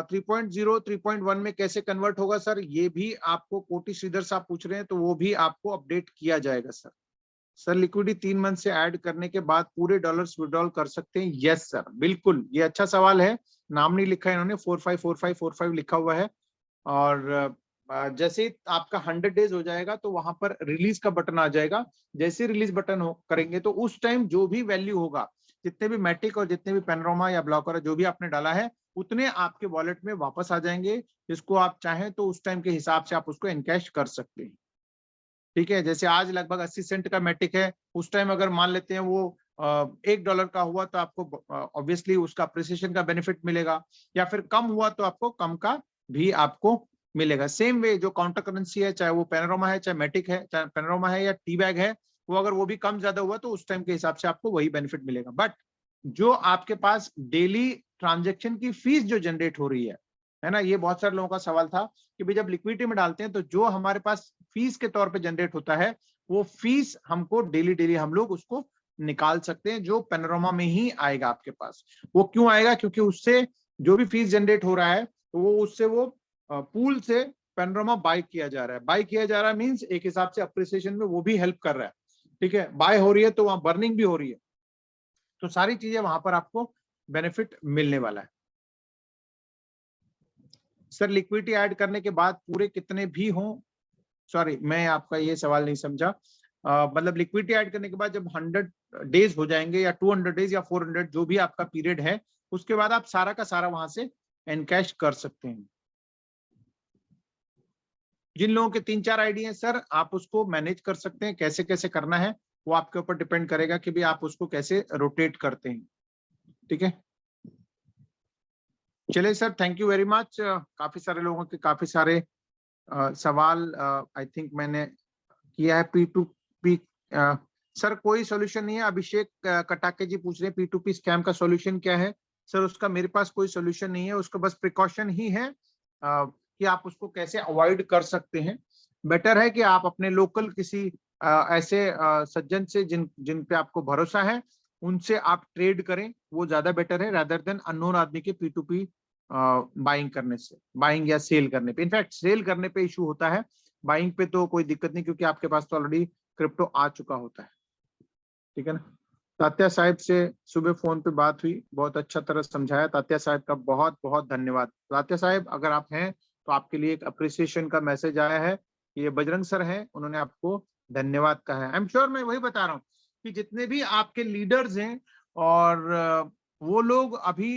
3.0 3.1 में कैसे कन्वर्ट होगा सर, ये भी आपको कोटि श्रीधर साहब पूछ रहे हैं, तो वो भी आपको अपडेट किया जाएगा सर। सर लिक्विडिटी 3 मंथ से ऐड करने के बाद पूरे डॉलर्स विड्रॉल कर सकते हैं? यस सर, बिल्कुल। ये अच्छा सवाल है, नाम नहीं लिखा है इन्होंने, 454545 लिखा हुआ है। और जैसे ही आपका 100 डेज हो जाएगा तो वहां पर रिलीज का बटन आ जाएगा। जैसे रिलीज बटन करेंगे तो उस टाइम जो भी वैल्यू होगा, जितने भी मैटिक और जितने भी पैनोरामा या ब्लॉकर जो भी आपने डाला है, उतने आपके वॉलेट में वापस आ जाएंगे। जिसको आप चाहें तो उस टाइम के हिसाब से आप उसको एनकैश कर सकते हैं। ठीक है, जैसे आज लगभग 80 सेंट का मैटिक है, उस टाइम अगर मान लेते हैं वो $1 का हुआ, तो आपको ऑब्वियसली उसका अप्रिसिएशन का बेनिफिट मिलेगा, या फिर कम हुआ तो आपको कम का भी आपको मिलेगा। सेम वे जो काउंटर करेंसी है, चाहे वो पैनोरामा है, चाहे मैटिक है, चाहे पैनोरामा है या टी बैग है, वो अगर वो भी कम ज्यादा हुआ तो उस टाइम के हिसाब से आपको वही बेनिफिट मिलेगा। बट जो आपके पास डेली ट्रांजेक्शन की फीस जो जनरेट हो रही है ना, ये बहुत सारे लोगों का सवाल था कि भाई जब लिक्विडिटी में डालते हैं तो जो हमारे पास फीस के तौर पे जनरेट होता है, वो फीस हमको डेली डेली हम लोग उसको निकाल सकते हैं, जो पैनोरामा में ही आएगा आपके पास। वो क्यों आएगा? क्योंकि उससे जो भी फीस जनरेट हो रहा है, तो वो उससे वो पूल से पैनोरामा बाय किया जा रहा है। बाय किया जा रहा है मीन्स एक हिसाब से अप्रिसिएशन में वो भी हेल्प कर रहा है। ठीक है, बाय हो रही है तो वहां बर्निंग भी हो रही है, तो सारी चीजें वहां पर आपको बेनिफिट मिलने वाला है। सर लिक्विडिटी ऐड करने के बाद पूरे कितने भी हों, सॉरी मैं आपका ये सवाल नहीं समझा। मतलब लिक्विडिटी ऐड करने के बाद जब 100 डेज हो जाएंगे, या 200 डेज या 400, जो भी आपका पीरियड है, उसके बाद आप सारा का सारा वहां से एनकैश कर सकते हैं। जिन लोगों के 3-4 आईडी हैं सर, आप उसको मैनेज कर सकते हैं। कैसे कैसे करना है वो आपके ऊपर डिपेंड करेगा कि भी आप उसको कैसे रोटेट करते हैं। ठीक है, चलिए sir, thank you very much. काफी सारे लोगों के काफी सारे सवाल आई थिंक मैंने किया है। P2P सर कोई सॉल्यूशन नहीं है। अभिषेक कटाके जी पूछ रहे हैं P2P स्कैम का सॉल्यूशन क्या है? सर उसका मेरे पास कोई सॉल्यूशन नहीं है, उसका बस प्रिकॉशन ही है कि आप उसको कैसे अवॉइड कर सकते हैं। बेटर है कि आप अपने लोकल किसी ऐसे सज्जन से जिन पे आपको भरोसा है, उनसे आप ट्रेड करें, वो ज्यादा बेटर है रादर देन अननोन आदमी के P2P बाइंग करने से, बाइंग या सेल करने पे। इनफैक्ट सेल करने पे इशू होता है, बाइंग पे तो कोई दिक्कत नहीं, क्योंकि आपके पास तो ऑलरेडी क्रिप्टो आ चुका होता है। ठीक है ना। तात्या साहब से सुबह फोन पे बात हुई, बहुत अच्छा तरह समझाया। तात्या साहब का बहुत बहुत धन्यवाद। तात्या साहब अगर आप हैं तो आपके लिए एक अप्रिसिएशन का मैसेज आया है। ये बजरंग सर हैं, उन्होंने आपको धन्यवाद कहा है। आई एम श्योर, मैं वही बता रहा हूँ कि जितने भी आपके लीडर्स हैं और वो लोग अभी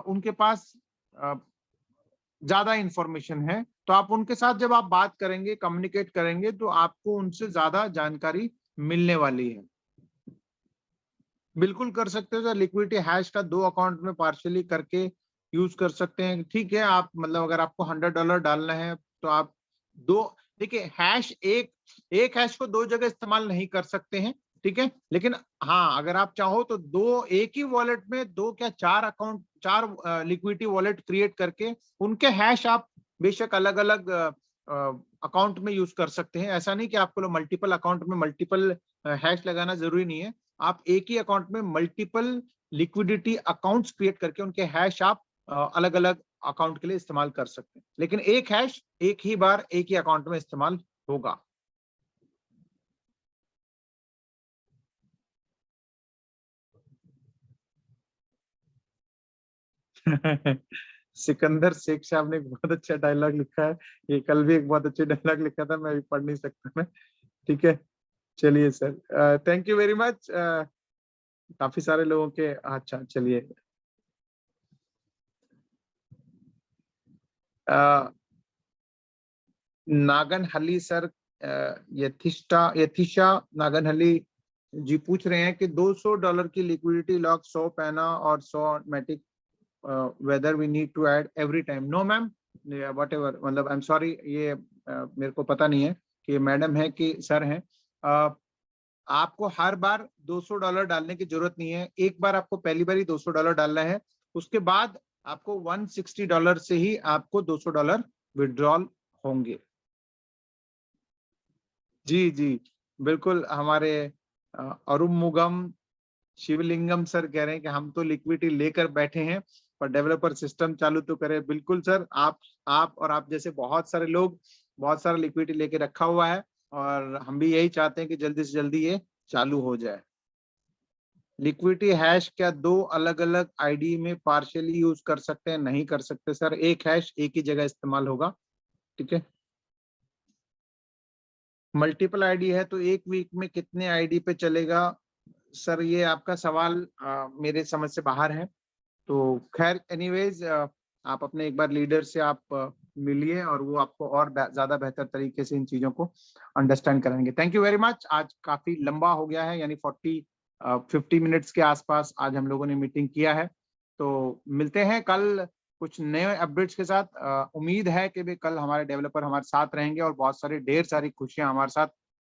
उनके पास ज्यादा इंफॉर्मेशन है, तो आप उनके साथ जब आप बात करेंगे, कम्युनिकेट करेंगे, तो आपको उनसे ज्यादा जानकारी मिलने वाली है। बिल्कुल कर सकते हो सर, लिक्विडिटी हैश का 2 अकाउंट में पार्शियली करके यूज कर सकते हैं। ठीक है, आप मतलब अगर आपको $100 डालना है तो आप दो, देखिए हैश एक हैश को 2 जगह इस्तेमाल नहीं कर सकते हैं। ठीक है, लेकिन हाँ अगर आप चाहो तो दो एक ही वॉलेट में 2 क्या 4 अकाउंट, 4 लिक्विडिटी वॉलेट क्रिएट करके उनके हैश आप बेशक अलग अलग अकाउंट में यूज कर सकते हैं। ऐसा नहीं कि आपको मल्टीपल अकाउंट में मल्टीपल हैश लगाना जरूरी नहीं है। आप एक ही अकाउंट में मल्टीपल लिक्विडिटी अकाउंट्स क्रिएट करके उनके हैश आप अलग अलग अकाउंट के लिए इस्तेमाल कर सकते हैं, लेकिन एक हैश एक ही बार एक ही अकाउंट में इस्तेमाल होगा। सिकंदर शेख साहब ने एक बहुत अच्छा डायलॉग लिखा है। ये कल भी एक बहुत अच्छे डायलॉग लिखा था, मैं अभी पढ़ नहीं सकता मैं। ठीक है, चलिए sir, thank you very much. काफी सारे लोगों के, अच्छा चलिए, नागनहली सर, यथिशा नागनहली जी पूछ रहे हैं कि $200 की लिक्विडिटी लॉक 100 पैना और 100 मैटिक, whether we need to add every time. No ma'am, whatever, मतलब आई एम सॉरी, ये मेरे को पता नहीं है कि मैडम है कि सर है। आपको हर बार $200 डालने की जरूरत नहीं है। एक बार आपको पहली बार ही $200 डालना है, उसके बाद आपको $160 से ही आपको $200 विड्रॉल होंगे। जी जी बिल्कुल। हमारे अरुमुगम शिवलिंगम सर कह रहे हैं कि हम तो लिक्विडिटी लेकर बैठे हैं, पर डेवलपर सिस्टम चालू तो करे। बिल्कुल सर, आप और आप जैसे बहुत सारे लोग बहुत सारा लिक्विडिटी लेके रखा हुआ है, और हम भी यही चाहते हैं कि जल्दी से जल्दी ये चालू हो जाए। लिक्विडिटी हैश क्या दो अलग अलग आईडी में पार्शियली यूज कर सकते हैं? नहीं कर सकते सर, एक हैश एक ही जगह इस्तेमाल होगा। ठीक है। मल्टीपल आईडी है तो एक वीक में कितने आईडी पे चलेगा? सर ये आपका सवाल मेरे समझ से बाहर है। तो खैर एनीवेज, आप अपने एक बार लीडर से आप मिलिए और वो आपको और ज्यादा बेहतर तरीके से इन चीजों को अंडरस्टैंड कराएंगे। Thank you very much. आज काफी लंबा हो गया है, यानी 50 मिनट्स के आसपास आज हम लोगों ने मीटिंग किया है। तो मिलते हैं कल कुछ नए अपडेट्स के साथ। उम्मीद है कि भी कल हमारे डेवलपर हमारे साथ रहेंगे और बहुत सारी ढेर सारी खुशियां हमारे साथ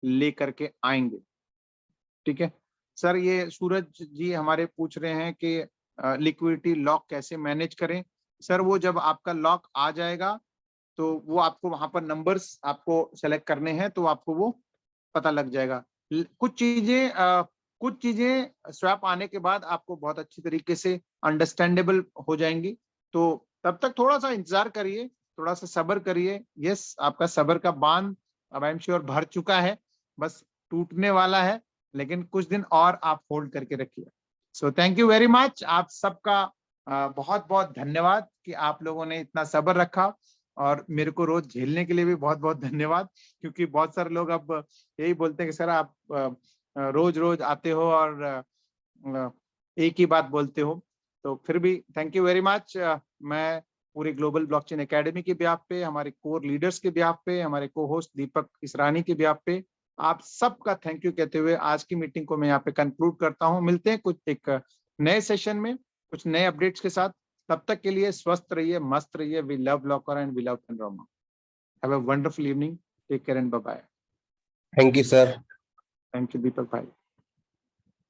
लेकर के आएंगे। ठीक है सर। ये सूरज जी हमारे पूछ रहे हैं कि लिक्विडिटी लॉक कैसे मैनेज करें? सर वो जब आपका लॉक आ जाएगा तो वो आपको वहां पर नंबर्स आपको सेलेक्ट करने हैं, तो आपको वो पता लग जाएगा। कुछ चीजें स्वैप आने के बाद आपको बहुत अच्छी तरीके से अंडरस्टैंडेबल हो जाएंगी। तो तब तक थोड़ा सा इंतजार करिए, थोड़ा सा सब्र करिए। यस, आपका सब्र का बांध अब आई एम श्योर भर चुका है, बस टूटने वाला है, लेकिन कुछ दिन और आप होल्ड करके रखिए। So thank you very much. आप सबका बहुत बहुत धन्यवाद कि आप लोगों ने इतना सब्र रखा, और मेरे को रोज झेलने के लिए भी बहुत बहुत धन्यवाद, क्योंकि बहुत सारे लोग अब यही बोलते हैं कि सर आप रोज रोज आते हो और एक ही बात बोलते हो। तो फिर भी थैंक यू वेरी मच। मैं पूरी ग्लोबल ब्लॉकचेन एकेडमी के बिहाफ पे, हमारे कोर लीडर्स के बिहाफ पे, हमारे को होस्ट दीपक इसरानी के बिहाफ पे आप सबका थैंक यू कहते हुए आज की मीटिंग को मैं यहाँ पे कंक्लूड करता हूँ। मिलते हैं कुछ एक नए सेशन में कुछ नए अपडेट्स के साथ। तब तक के लिए स्वस्थ रहिए, मस्त रहिए। We love Blocker and we love Panorama. Have a wonderful evening. Take care and bye bye. Thank you sir. Thank you Deepak भाई।